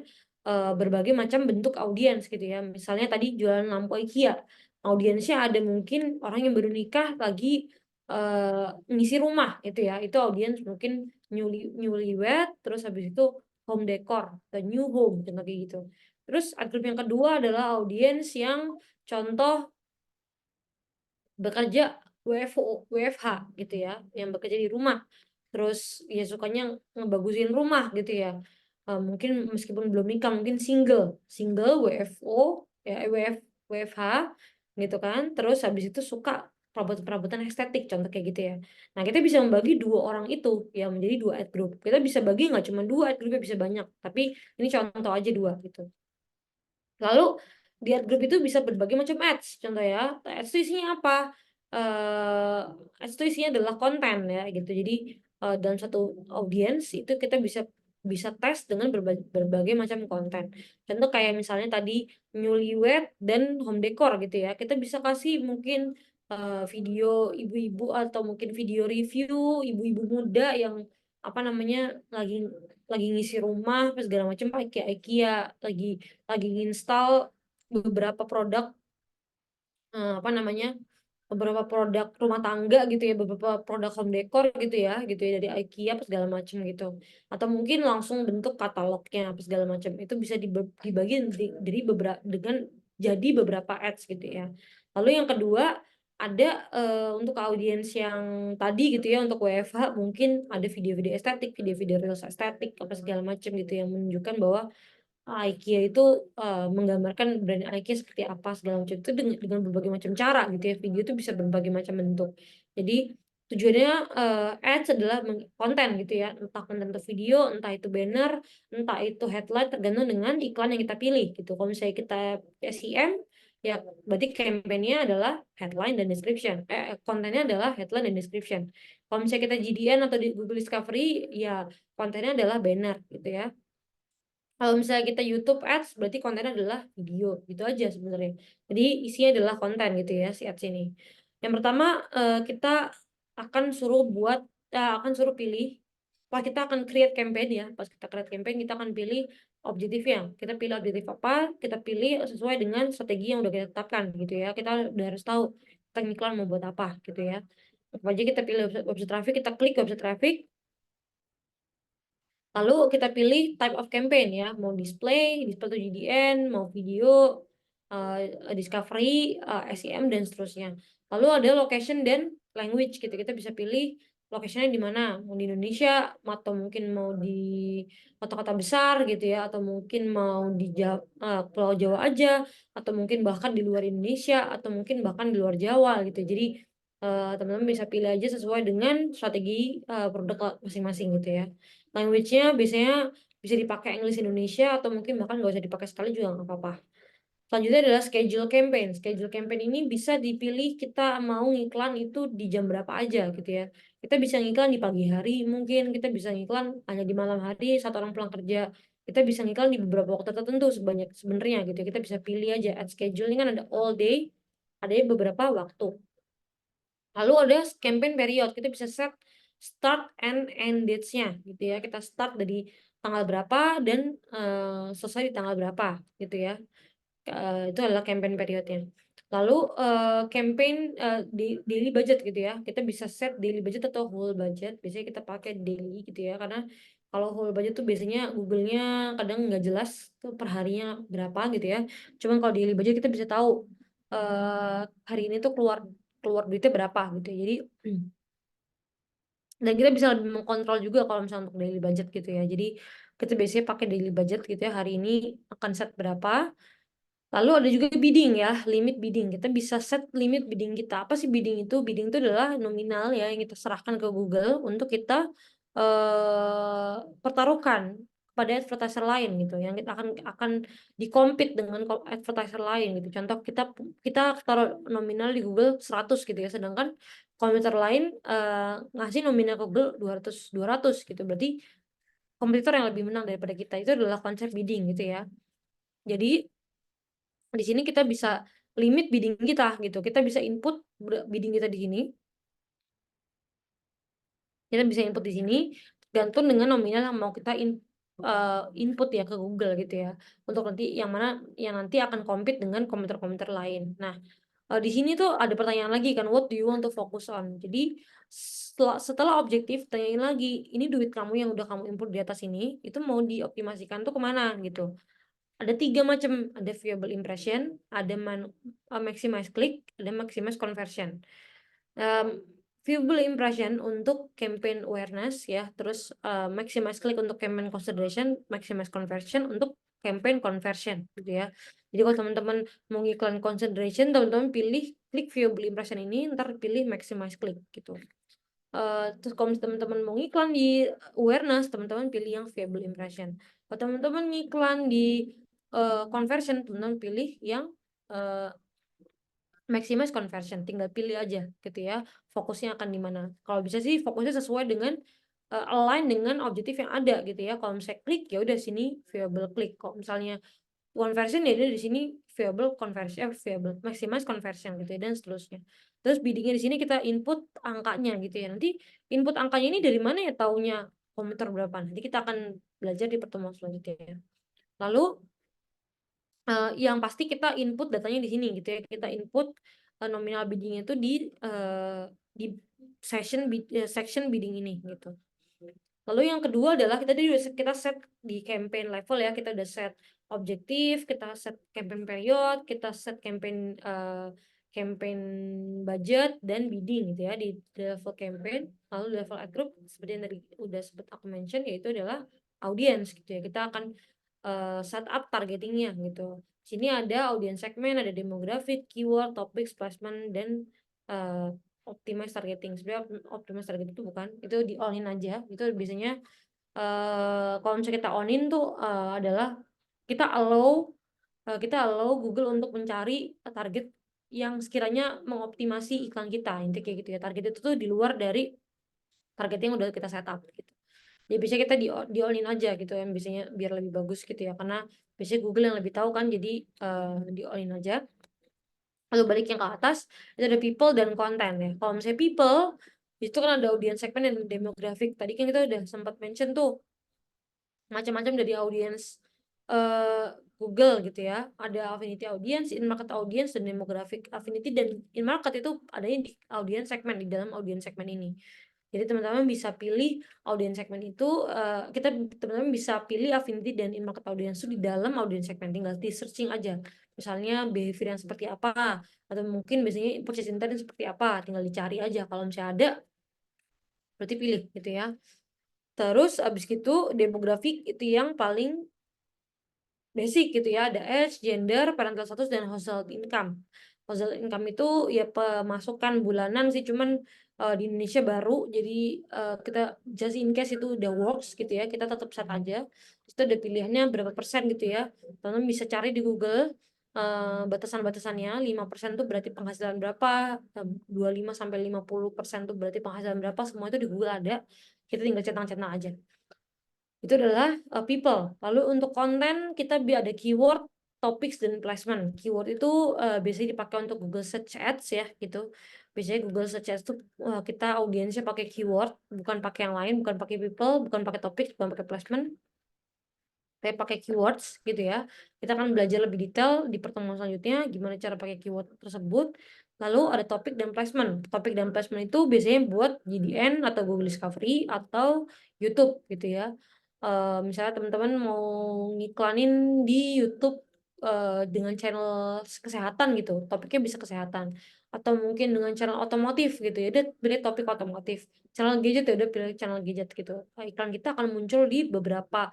[SPEAKER 1] berbagai macam bentuk audiens gitu ya. Misalnya tadi jualan lampu IKEA. Audiensnya ada mungkin orang yang baru nikah lagi ngisi rumah gitu ya. Itu audiens mungkin newlywed, terus habis itu home decor, the new home contoh kayak gitu. Terus ad group yang kedua adalah audiens yang contoh bekerja WFH gitu ya, yang bekerja di rumah. Terus ya sukanya ngebagusin rumah gitu ya. Mungkin meskipun belum nikah, mungkin single WFO ya, WFH gitu kan. Terus habis itu suka perabotan-perabotan estetik contoh kayak gitu ya. Nah, kita bisa membagi dua orang itu ya menjadi dua ad group. Kita bisa bagi nggak cuma dua ad groupnya, bisa banyak. Tapi ini contoh aja dua gitu. Lalu di ad group itu bisa berbagai macam ads. Contoh ya, ads itu isinya apa? Ads itu isinya adalah konten ya gitu. Jadi dalam satu audiens itu kita bisa bisa tes dengan berbagai macam konten. Contoh kayak misalnya tadi newlywed dan home decor gitu ya. Kita bisa kasih mungkin video ibu-ibu atau mungkin video review ibu-ibu muda yang apa namanya lagi ngisi rumah apa segala macam pakai IKEA, lagi install beberapa produk apa namanya beberapa produk rumah tangga gitu ya, beberapa produk home decor gitu ya dari IKEA apa segala macam gitu, atau mungkin langsung bentuk katalognya apa segala macam, itu bisa dibagi dari beberapa dengan jadi beberapa ads gitu ya. Lalu yang kedua ada untuk audiens yang tadi gitu ya, untuk WFH mungkin ada video-video estetik, video-video reels estetik apa segala macam gitu yang menunjukkan bahwa IKEA itu menggambarkan brand IKEA seperti apa segala macam itu dengan berbagai macam cara gitu ya. Video itu bisa berbagai macam bentuk. Jadi tujuannya ads adalah konten gitu ya, entah konten untuk video, entah itu banner, entah itu headline, tergantung dengan iklan yang kita pilih gitu. Kalau misalnya kita SEM, ya berarti campaign-nya adalah headline dan description. Kontennya adalah headline dan description. Kalau misalnya kita GDN atau di Google Discovery, ya kontennya adalah banner gitu ya. Kalau misalnya kita YouTube Ads, berarti kontennya adalah video, gitu aja sebenarnya. Jadi isinya adalah konten gitu ya si Ads ini. Yang pertama kita akan suruh pilih. Pas kita akan create campaign ya, pas kita create campaign kita akan pilih objektifnya. Kita pilih objektif apa, kita pilih sesuai dengan strategi yang udah kita tetapkan gitu ya. Kita udah harus tahu kita iklan mau buat apa gitu ya. Apa aja kita pilih website traffic, kita klik website traffic. Lalu kita pilih type of campaign ya, mau display to GDN, mau video, discovery, SEM dan seterusnya. Lalu ada location dan language gitu. Kita bisa pilih locationnya di mana, mau di Indonesia atau mungkin mau di kota-kota besar gitu ya, atau mungkin mau di Pulau Jawa aja, atau mungkin bahkan di luar Indonesia, atau mungkin bahkan di luar Jawa gitu. Jadi teman-teman bisa pilih aja sesuai dengan strategi produk masing-masing gitu ya. Language-nya biasanya bisa dipakai English Indonesia atau mungkin bahkan nggak usah dipakai sekali juga nggak apa-apa. Selanjutnya adalah schedule campaign. Schedule campaign ini bisa dipilih kita mau ngiklan itu di jam berapa aja gitu ya. Kita bisa ngiklan di pagi hari, mungkin kita bisa ngiklan hanya di malam hari saat orang pulang kerja. Kita bisa ngiklan di beberapa waktu tertentu sebanyak sebenarnya gitu ya. Kita bisa pilih aja. Ad schedule ini kan ada all day, ada beberapa waktu. Lalu ada campaign period, kita bisa set start and end dates-nya gitu ya. Kita start dari tanggal berapa dan selesai di tanggal berapa gitu ya. Itu adalah campaign periodnya. Lalu campaign di daily budget gitu ya. Kita bisa set daily budget atau whole budget. Biasanya kita pakai daily gitu ya, karena kalau whole budget tuh biasanya Google-nya kadang nggak jelas tuh per harinya berapa gitu ya. Cuman kalau daily budget kita bisa tahu hari ini tuh keluar keluar duitnya berapa gitu ya. Jadi dan kita bisa lebih mengkontrol juga kalau misalnya untuk daily budget gitu ya. Jadi kita biasanya pakai daily budget gitu ya, hari ini akan set berapa. Lalu ada juga bidding ya, limit bidding. Kita bisa set limit bidding kita. Apa sih bidding itu? Bidding itu adalah nominal ya yang kita serahkan ke Google untuk kita pertaruhkan pada advertiser lain gitu, yang kita akan dikompet dengan advertiser lain gitu. Contoh kita kita taruh nominal di Google 100 gitu ya, sedangkan kompetitor lain ngasih nominal ke Google 200 gitu. Berarti kompetitor yang lebih menang daripada kita. Itu adalah konsep bidding gitu ya. Jadi di sini kita bisa limit bidding kita gitu. Kita bisa input bidding kita di sini. Kita bisa input di sini tergantung dengan nominal yang mau kita input ya ke Google gitu ya. Untuk nanti yang mana yang nanti akan compete dengan komentar-komentar lain. Nah, di sini tuh ada pertanyaan lagi kan, what do you want to focus on? Jadi setelah objektif tanyain lagi, ini duit kamu yang udah kamu input di atas ini itu mau dioptimasikan tuh kemana gitu. Ada 3 macam, ada viable impression, ada maximize click, ada maximize conversion. Viable impression untuk campaign awareness ya, terus maximize click untuk campaign consideration, maximize conversion untuk campaign conversion gitu ya. Jadi kalau teman-teman mau ngiklan consideration, teman-teman pilih klik viable impression ini, ntar pilih maximize click gitu. Terus kalau teman-teman mau ngiklan di awareness, teman-teman pilih yang viable impression. Kalau teman-teman ngiklan di conversion, teman-teman pilih yang maximize conversion. Tinggal pilih aja gitu ya, fokusnya akan di mana. Kalau bisa sih fokusnya sesuai dengan align dengan objektif yang ada gitu ya. Kalau misalnya klik ya udah sini viable click. Kalau misalnya conversion ya udah di sini viable conversion, viable maximize conversion gitu ya, dan seterusnya. Terus biddingnya di sini kita input angkanya gitu ya. Nanti input angkanya ini dari mana ya taunya komentar berapa? Nanti kita akan belajar di pertemuan selanjutnya ya. Lalu yang pasti kita input datanya di sini gitu ya. Kita input nominal bidding itu di section bidding ini gitu. Lalu yang kedua adalah kita set di campaign level ya, kita udah set objektif, kita set campaign period, kita set campaign budget dan bidding gitu ya di level campaign. Lalu level ad group seperti yang tadi udah sempat aku mention, yaitu adalah audience gitu ya. Kita akan setup targetingnya gitu. Sini ada audience segment, ada demographic, keyword, topics, placement, dan optimize targeting. Sebenarnya optimize targeting itu bukan, itu di all in aja. Itu biasanya kalau misalnya kita on in tuh adalah kita allow Google untuk mencari target yang sekiranya mengoptimasi iklan kita, intinya kayak gitu ya. Target itu tuh di luar dari target yang udah kita setup gitu. Ya biasanya kita di all in aja gitu yang biasanya biar lebih bagus gitu ya, karena biasanya Google yang lebih tahu kan, jadi di all in aja. Lalu balik yang ke atas itu ada people dan konten ya. Kalau misalnya people itu kan ada audience segment dan demographic. Tadi kan kita udah sempat mention tuh macam-macam dari audience Google gitu ya. Ada affinity audience, in market audience, dan demographic. Affinity dan in market itu adanya di audience segment, di dalam audience segment ini. Jadi teman-teman bisa pilih audience segment itu, teman-teman bisa pilih affinity dan in market audience itu di dalam audience segment, tinggal di searching aja. Misalnya behavior yang seperti apa, atau mungkin biasanya purchase intent seperti apa, tinggal dicari aja. Kalau misalnya ada, berarti pilih gitu ya. Terus abis itu demografik itu yang paling basic gitu ya, ada age, gender, parental status, dan household income. Household income itu ya pemasukan bulanan sih, cuman di Indonesia baru, jadi kita just in case itu udah works gitu ya, kita tetap set aja. Itu ada pilihannya berapa persen gitu ya, teman-teman bisa cari di Google batasan-batasannya. 5% tuh berarti penghasilan berapa, 25-50% tuh berarti penghasilan berapa, semua itu di Google ada, kita tinggal centang-centang aja. Itu adalah people. Lalu untuk konten kita ada keyword, topics, dan placement. Keyword itu biasanya dipakai untuk Google Search Ads ya gitu. Biasanya Google Search Ads itu kita audiensnya pakai keyword, bukan pakai yang lain, bukan pakai people, bukan pakai topics, bukan pakai placement, tapi pakai keywords gitu ya. Kita akan belajar lebih detail di pertemuan selanjutnya gimana cara pakai keyword tersebut. Lalu ada topik dan placement. Topik dan placement itu biasanya buat GDN atau Google Discovery atau YouTube gitu ya. Misalnya teman-teman mau ngiklanin di YouTube dengan channel kesehatan gitu, topiknya bisa kesehatan. Atau mungkin dengan channel otomotif gitu ya, dia pilih topik otomotif. Channel gadget ya udah pilih channel gadget gitu. Nah, iklan kita akan muncul di beberapa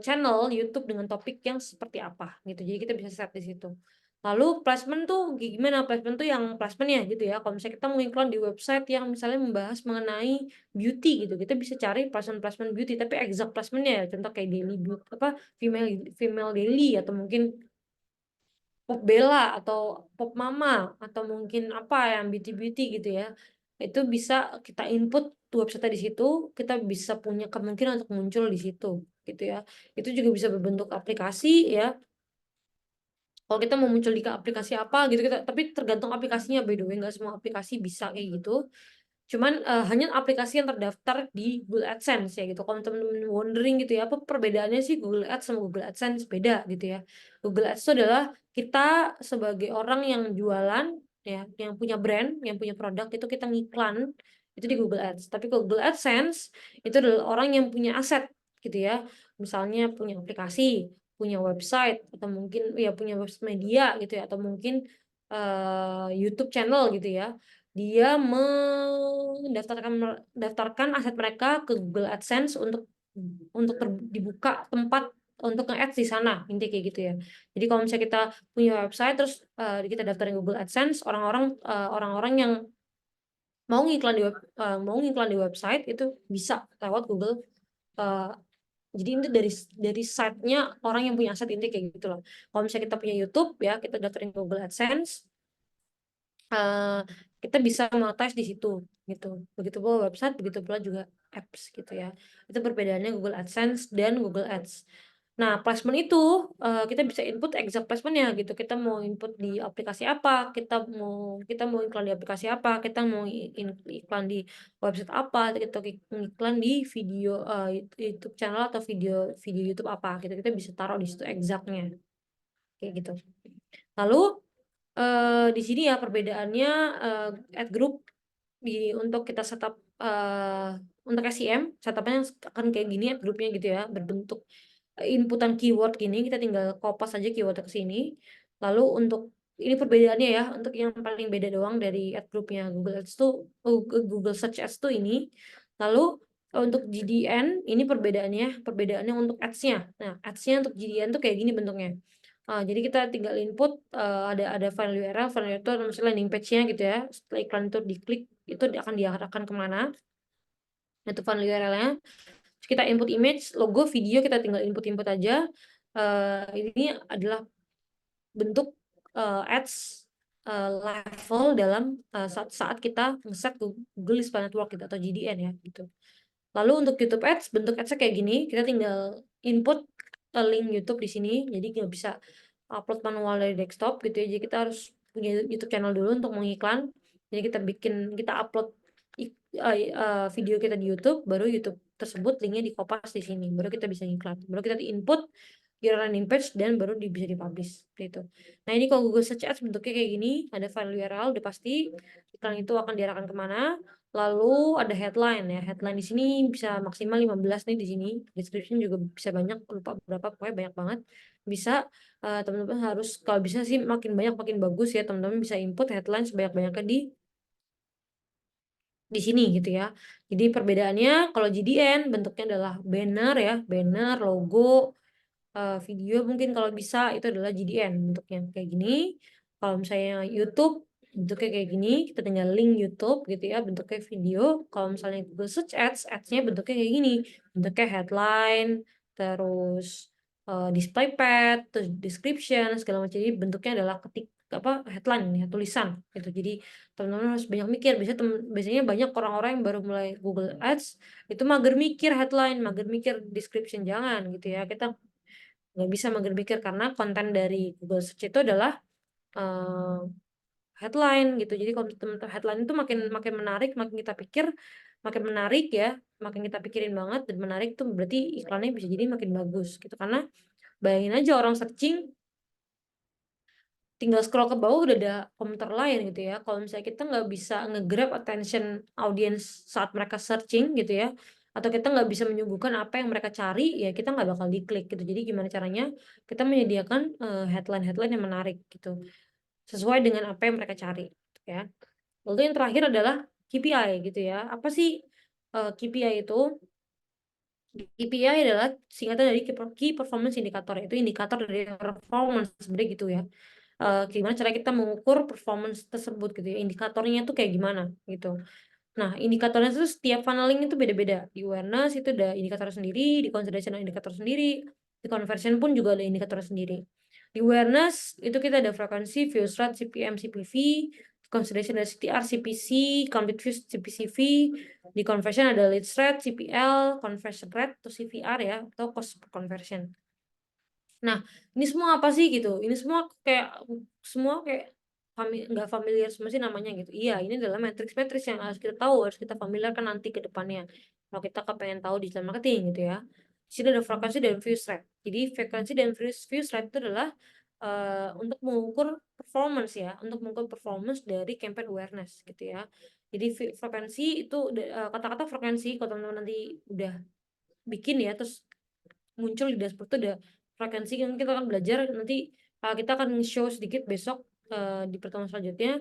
[SPEAKER 1] channel YouTube dengan topik yang seperti apa gitu. Jadi kita bisa set di situ. Lalu placement tuh gimana? Placement tuh yang placement ya gitu ya. Kalau misalnya kita mau iklan di website yang misalnya membahas mengenai beauty gitu, kita bisa cari placement beauty, tapi exact placementnya ya. Contoh kayak daily beauty, apa female female daily, atau mungkin pop Bella atau pop mama, atau mungkin apa yang beauty beauty gitu ya. Itu bisa kita input website di situ, kita bisa punya kemungkinan untuk muncul di situ gitu ya. Itu juga bisa berbentuk aplikasi ya. Kalau kita mau muncul di aplikasi apa gitu, kita, tapi tergantung aplikasinya, by the way, nggak semua aplikasi bisa kayak gitu. Cuman hanya aplikasi yang terdaftar di Google AdSense ya gitu. Kalau teman-teman wondering gitu ya, apa perbedaannya sih Google Ads sama Google AdSense? Beda gitu ya. Google Ads itu adalah kita sebagai orang yang jualan ya, yang punya brand, yang punya produk, itu kita ngiklan itu di Google Ads. Tapi Google AdSense itu adalah orang yang punya aset gitu ya. Misalnya punya aplikasi, punya website, atau mungkin ya punya website media gitu ya, atau mungkin YouTube channel gitu ya. Dia daftarkan aset mereka ke Google AdSense untuk dibuka tempat untuk nge-ads di sana, intinya kayak gitu ya. Jadi kalau misalnya kita punya website terus kita daftarin Google AdSense, orang-orang yang mau ngiklan di website itu bisa lewat Google. eh, jadi ini dari site-nya orang yang punya aset, intinya kayak gitu loh. Kalau misalnya kita punya YouTube ya, kita daftarin Google AdSense, eh, kita bisa monetize di situ gitu. Begitu pula website, begitu pula juga apps gitu ya. Itu perbedaannya Google AdSense dan Google Ads. Nah, placement itu kita bisa input exact placementnya gitu. Kita mau input di aplikasi apa, kita mau iklan di aplikasi apa, kita mau iklan di website apa, kita iklan di video YouTube channel atau video video YouTube apa gitu. Kita bisa taruh di situ exactnya kayak gitu. Lalu di sini ya perbedaannya ad group untuk kita setup untuk SEM setupnya akan kayak gini ad groupnya gitu ya, berbentuk inputan keyword gini, kita tinggal kopas aja keyword ke sini. Lalu untuk ini perbedaannya ya, untuk yang paling beda doang dari ad groupnya Google Ads tuh Google Search Ads tuh ini. Lalu Untuk GDN ini perbedaannya untuk ads-nya. Nah, ads-nya untuk GDN tuh kayak gini bentuknya. Jadi kita tinggal input ada file URL itu misalnya landing page-nya gitu ya. Setelah iklan itu diklik, itu akan diarahkan kemana? Itu file URL-nya. Kita input image, logo, video, kita tinggal input aja. Ini adalah bentuk ads level dalam saat kita ngeset Google Display Network gitu, atau GDN ya gitu. Lalu untuk YouTube Ads, bentuk ads-nya kayak gini, kita tinggal input link YouTube di sini, jadi nggak bisa upload manual dari desktop gitu ya. Jadi kita harus punya YouTube channel dulu untuk mengiklan. Jadi kita upload video kita di YouTube, baru YouTube tersebut linknya di kopas di sini, baru kita bisa iklan, baru kita input URL landing page dan baru bisa dipublish gitu. Nah ini kalau Google Search Ads bentuknya kayak gini, ada file URL udah pasti, iklan itu akan diarahkan kemana. Lalu ada headline ya. Headline di sini bisa maksimal 15 nih di sini. Description juga bisa banyak, lupa berapa, pokoknya banyak banget. Bisa teman-teman harus, kalau bisa sih makin banyak makin bagus ya. Teman-teman bisa input headline sebanyak-banyaknya di sini gitu ya. Jadi perbedaannya kalau GDN bentuknya adalah banner ya, banner, logo, video mungkin kalau bisa itu adalah GDN bentuknya kayak gini. Kalau misalnya YouTube bentuknya kayak gini, kita tinggal link YouTube gitu ya, bentuknya video. Kalau misalnya Google Search Ads, ads-nya bentuknya kayak gini, bentuknya headline, terus display pad, terus description segala macam. Jadi bentuknya adalah headline ya, tulisan gitu. Jadi teman-teman harus banyak mikir. Biasanya banyak orang-orang yang baru mulai Google Ads itu mager mikir headline, mager mikir description, jangan gitu ya. Kita nggak bisa mager mikir karena konten dari Google Search itu adalah uh, headline gitu. Jadi kalau teman-teman headline itu makin makin menarik, makin kita pikir makin menarik ya, makin kita pikirin banget dan menarik tuh berarti iklannya bisa jadi makin bagus gitu. Karena bayangin aja orang searching tinggal scroll ke bawah udah ada komentar lain gitu ya. Kalau misalnya kita nggak bisa nge-grab attention audience saat mereka searching gitu ya, atau kita nggak bisa menyuguhkan apa yang mereka cari, ya kita nggak bakal diklik gitu. Jadi gimana caranya kita menyediakan headline-headline yang menarik gitu, sesuai dengan apa yang mereka cari gitu ya. Lalu yang terakhir adalah KPI gitu ya. Apa sih KPI itu? KPI adalah singkatan dari Key Performance Indicator, itu indikator dari performance sebenarnya gitu ya. Gimana cara kita mengukur performance tersebut gitu ya, indikatornya tuh kayak gimana gitu. Nah, indikatornya itu setiap funneling itu beda-beda. Di awareness itu ada indikator sendiri, di consideration ada indikator sendiri, di conversion pun juga ada indikator sendiri. Di awareness itu kita ada frekuensi, views rate, CPM, CPV, consideration ada CTR, CPC, complete views, CPCV, di conversion ada leads rate, CPL, conversion rate atau CVR ya, atau cost per conversion. Nah, ini semua apa sih gitu? Ini semua kayak nggak familiar semua sih namanya gitu. Iya, ini adalah matriks-matriks yang harus kita tahu, harus kita familiarkan nanti ke depannya. Kalau kita kepengen tahu digital marketing gitu ya. Di sini ada frekuensi dan views rate. Jadi frekuensi dan views rate itu adalah untuk mengukur performance ya, untuk mengukur performance dari campaign awareness gitu ya. Jadi frekuensi itu kata-kata frekuensi kalau teman-teman nanti udah bikin ya, terus muncul di dashboard itu ada frekuensi yang kita akan belajar nanti. Kita akan show sedikit besok di pertemuan selanjutnya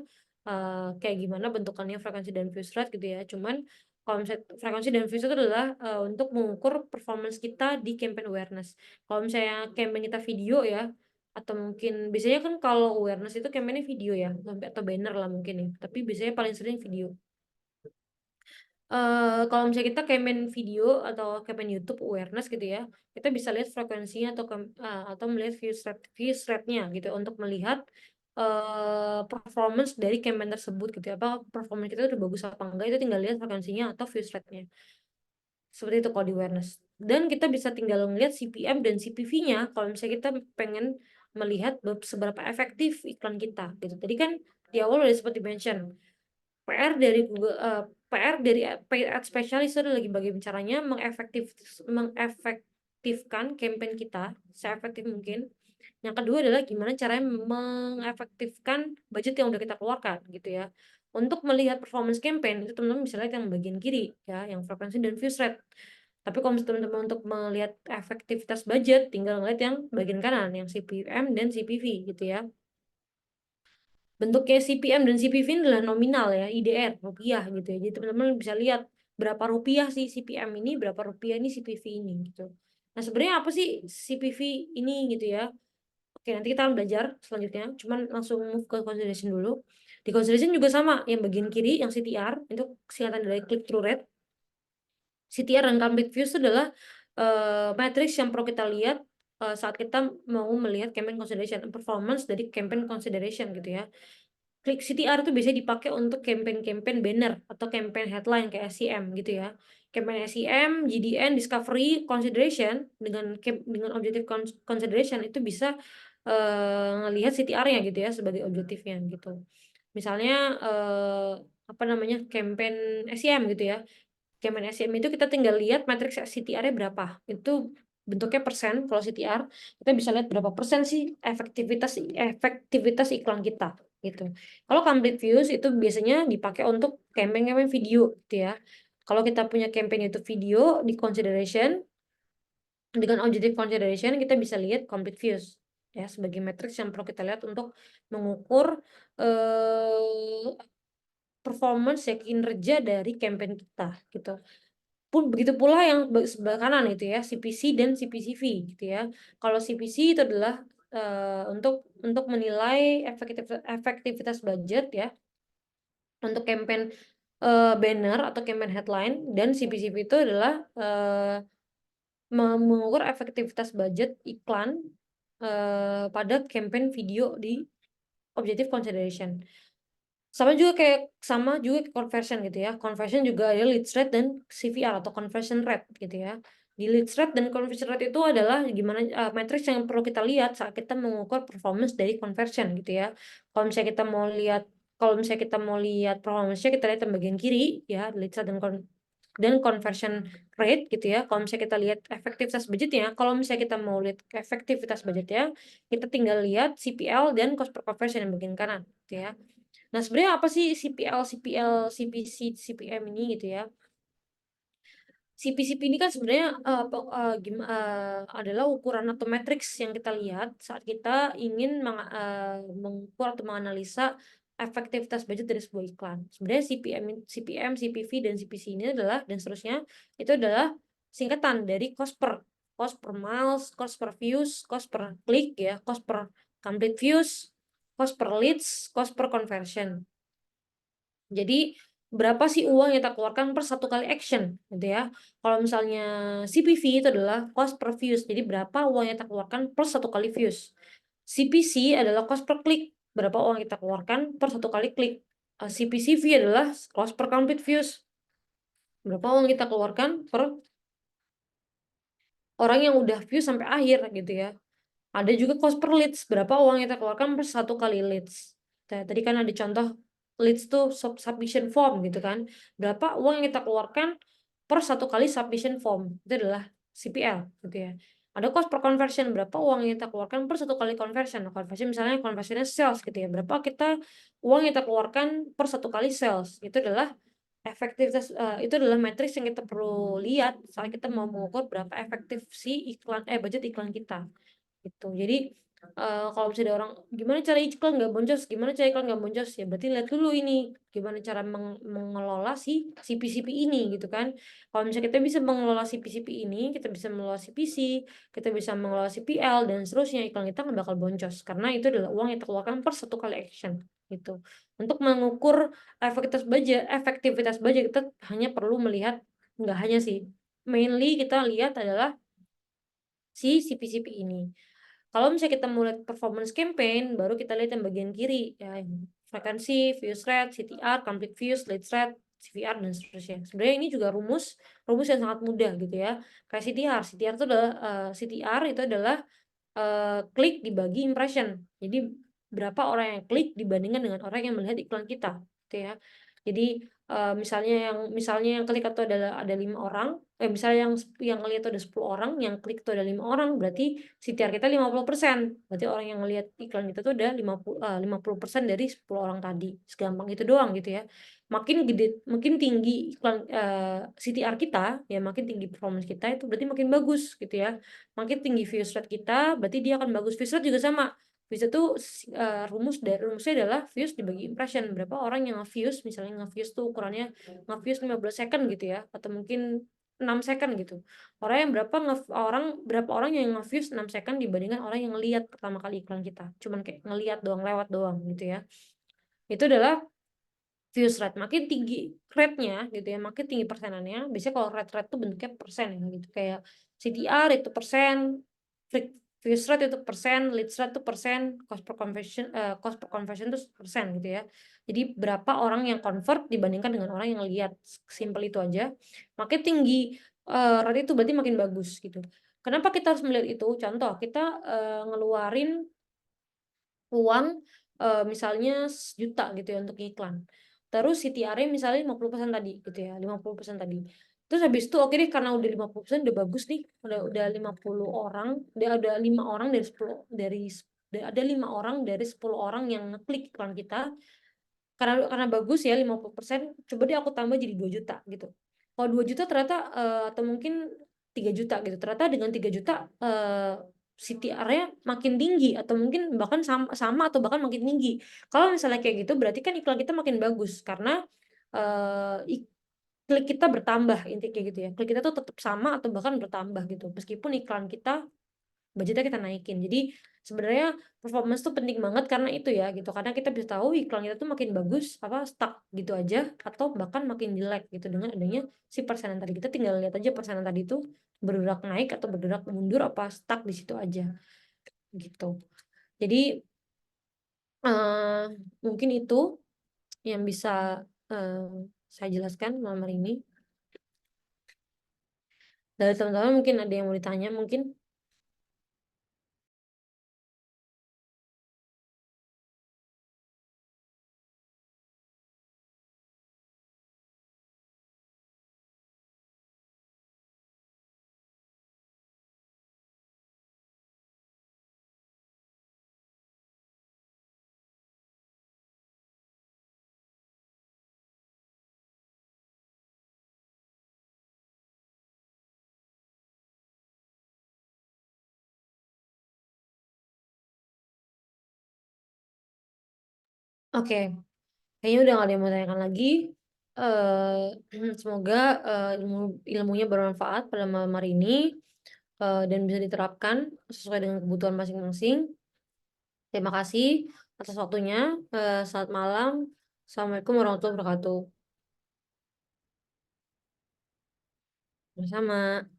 [SPEAKER 1] kayak gimana bentukannya frekuensi dan views rate gitu ya. Cuman kalau misalnya frekuensi dan views itu adalah untuk mengukur performance kita di campaign awareness. Kalau misalnya campaign kita video ya, atau mungkin biasanya kan kalau awareness itu campaignnya video ya, atau banner lah mungkin ya, tapi biasanya paling sering video. Kalau misalnya kita campaign video atau campaign YouTube awareness gitu ya, kita bisa lihat frekuensinya atau melihat views rate-nya gitu untuk melihat performance dari campaign tersebut gitu ya. Apa performance kita udah bagus apa enggak, itu tinggal lihat frekuensinya atau views rate-nya. Seperti itu kalau di awareness. Dan kita bisa tinggal melihat CPM dan CPV-nya kalau misalnya kita pengen melihat seberapa efektif iklan kita gitu. Tadi kan di awal udah seperti mention, PR dari Google, PR dari paid ad specialist itu adalah bagaimana caranya mengefektifkan campaign kita seefektif mungkin. Yang kedua adalah gimana caranya mengefektifkan budget yang udah kita keluarkan gitu ya. Untuk melihat performance campaign itu teman-teman bisa lihat yang bagian kiri ya, yang frekuensi dan views rate. Tapi kalau misalnya teman-teman untuk melihat efektivitas budget, tinggal ngeliat yang bagian kanan, yang CPM dan CPV gitu ya. Bentuknya CPM dan CPV ini adalah nominal ya, IDR, rupiah gitu ya. Jadi teman-teman bisa lihat berapa rupiah sih CPM ini, berapa rupiah ini CPV ini gitu. Nah sebenarnya apa sih CPV ini gitu ya? Oke, nanti kita akan belajar selanjutnya. Cuman langsung move ke consideration dulu. Di consideration juga sama, yang bagian kiri yang CTR itu singkatan dari click through rate. CTR dan complete views itu adalah matriks yang perlu kita lihat saat kita mau melihat campaign consideration, performance dari campaign consideration gitu ya. Klik CTR itu biasanya dipakai untuk campaign-campaign banner atau campaign headline kayak SEM gitu ya. Campaign SEM, GDN, discovery, consideration dengan objective consideration itu bisa ngelihat CTR-nya gitu ya sebagai objektifnya gitu. Misalnya apa namanya campaign SEM gitu ya. Campaign SEM itu kita tinggal lihat matriks CTR-nya berapa. Itu bentuknya persen kalau CTR. Kita bisa lihat berapa persen sih efektivitas iklan kita gitu. Kalau complete views itu biasanya dipakai untuk campaign-campaign video gitu ya. Kalau kita punya campaign itu video di consideration dengan objective consideration kita bisa lihat complete views ya sebagai matriks yang perlu kita lihat untuk mengukur performance ya kinerja dari campaign kita gitu. Begitu pula yang sebelah kanan itu ya, CPC dan CPCV gitu ya. Kalau CPC itu adalah untuk menilai efektivitas budget ya untuk campaign banner atau campaign headline, dan CPCV itu adalah mengukur efektivitas budget iklan pada campaign video di objective consideration. Sama juga kayak conversion gitu ya. Conversion juga ada leads rate dan CVR atau conversion rate gitu ya. Di leads rate dan conversion rate itu adalah gimana matriks yang perlu kita lihat saat kita mengukur performance dari conversion gitu ya. Kalau misalnya kita mau lihat performance-nya, kita lihat yang bagian kiri ya, leads rate dan conversion rate gitu ya. Kalau misalnya kita lihat efektivitas budgetnya, kalau misalnya kita mau lihat efektivitas budgetnya, kita tinggal lihat CPL dan cost per conversion yang bagian kanan gitu ya. Nah, sebenarnya apa sih CPL, CPL, CPC, CPM ini gitu ya? CP-CP ini kan sebenarnya adalah ukuran atau matriks yang kita lihat saat kita ingin mengukur atau menganalisa efektivitas budget dari sebuah iklan. Sebenarnya CPM, CPV, dan CPC ini adalah dan seterusnya itu adalah singkatan dari cost per miles, cost per views, cost per click ya, cost per complete views, cost per leads, cost per conversion. Jadi berapa sih uang yang kita keluarkan per satu kali action gitu ya. Kalau misalnya CPV itu adalah cost per views. Jadi berapa uang yang kita keluarkan per satu kali views. CPC adalah cost per click. Berapa uang yang kita keluarkan per satu kali klik. CPCV adalah cost per complete views. Berapa uang yang kita keluarkan per orang yang udah view sampai akhir gitu ya. Ada juga cost per leads, berapa uang yang kita keluarkan per satu kali leads. Tadi kan ada contoh leads tuh submission form gitu kan. Berapa uang yang kita keluarkan per satu kali submission form. Itu adalah CPL gitu ya. Ada cost per conversion, berapa uang yang kita keluarkan per satu kali conversion. Conversion misalnya conversionnya sales gitu ya. Berapa uang yang kita keluarkan per satu kali sales. Itu adalah itu adalah matriks yang kita perlu lihat saat kita mau mengukur berapa efektif si budget iklan kita gitu. Jadi kalau misalnya ada orang gimana cara iklan nggak boncos, gimana cara iklan nggak boncos, ya berarti lihat dulu ini gimana cara mengelola si CPCP ini gitu kan. Kalau misalnya kita bisa mengelola CPCP ini, kita bisa mengelola CPC, kita bisa mengelola CPL dan seterusnya, iklan kita nggak bakal boncos karena itu adalah uang yang kita keluarkan per satu kali action gitu. Untuk mengukur efektivitas budget kita hanya perlu melihat, nggak hanya sih, mainly kita lihat adalah si CPCP ini. Kalau misalnya kita mau lihat performance campaign, baru kita lihat yang bagian kiri, ya, frekuensi, views rate, CTR, complete views, leads rate, CVR, dan seterusnya. Sebenarnya ini juga rumus yang sangat mudah gitu ya. Kayak CTR, CTR itu adalah klik dibagi impression. Jadi berapa orang yang klik dibandingkan dengan orang yang melihat iklan kita, gitu ya. Jadi misalnya yang klik itu ada 5 orang, misalnya yang ngelihat itu ada 10 orang, yang klik itu ada 5 orang, berarti CTR kita 50%. Berarti orang yang ngelihat iklan kita tuh ada 50% dari 10 orang tadi. Segampang itu doang gitu ya. Makin tinggi CTR kita, ya makin tinggi performance kita itu berarti makin bagus gitu ya. Makin tinggi views rate kita, berarti dia akan bagus. Views rate juga sama. Views itu rumusnya adalah views dibagi impression. Berapa orang yang nge-views, misalnya nge-views tuh ukurannya nge-views 15 second gitu ya, atau mungkin 6 second gitu. Berapa orang yang nge-views 6 second dibandingkan orang yang ngelihat pertama kali iklan kita. Cuman kayak ngelihat doang, lewat doang gitu ya. Itu adalah views rate. Makin tinggi rate-nya gitu ya, makin tinggi persenannya. Biasanya kalau rate tuh bentuknya persen ya gitu. Kayak CTR itu persen, views rate itu persen, leads rate itu persen, cost per conversion itu persen gitu ya. Jadi berapa orang yang convert dibandingkan dengan orang yang lihat, simple itu aja. Makin tinggi rate itu berarti makin bagus gitu. Kenapa kita harus melihat itu? Contoh, kita ngeluarin uang misalnya sejuta gitu ya untuk iklan. Terus CTR-nya misalnya 50% tadi gitu ya, 50% tadi. Terus habis itu oke deh, karena udah 50% udah bagus nih. Udah 50 orang, ada 5 orang dari 10 ada 5 orang dari 10 orang yang ngeklik iklan kita. Karena bagus ya 50%, coba deh aku tambah jadi 2 juta gitu. Kalau 2 juta ternyata atau mungkin 3 juta gitu. Ternyata dengan 3 juta CTR-nya makin tinggi atau mungkin bahkan sama atau bahkan makin tinggi. Kalau misalnya kayak gitu berarti kan iklan kita makin bagus karena klik kita bertambah, intinya kayak gitu ya. Klik kita tuh tetap sama atau bahkan bertambah gitu. Meskipun iklan kita budgetnya kita naikin. Jadi sebenarnya performance tuh penting banget karena itu ya gitu. Karena kita bisa tahu iklan kita tuh makin bagus apa stuck gitu aja atau bahkan makin jelek gitu dengan adanya si persenan tadi. Kita tinggal lihat aja persenan tadi itu bergerak naik atau bergerak mundur apa stuck di situ aja gitu. Jadi eh, mungkin itu yang bisa eh, saya jelaskan malam hari ini. Dari teman-teman mungkin ada yang mau ditanya mungkin. Oke, kayaknya udah gak ada yang mau tanyakan lagi. Semoga ilmunya bermanfaat pada malam hari ini dan bisa diterapkan sesuai dengan kebutuhan masing-masing. Terima kasih atas waktunya. Selamat malam. Assalamualaikum warahmatullahi wabarakatuh. Bersama.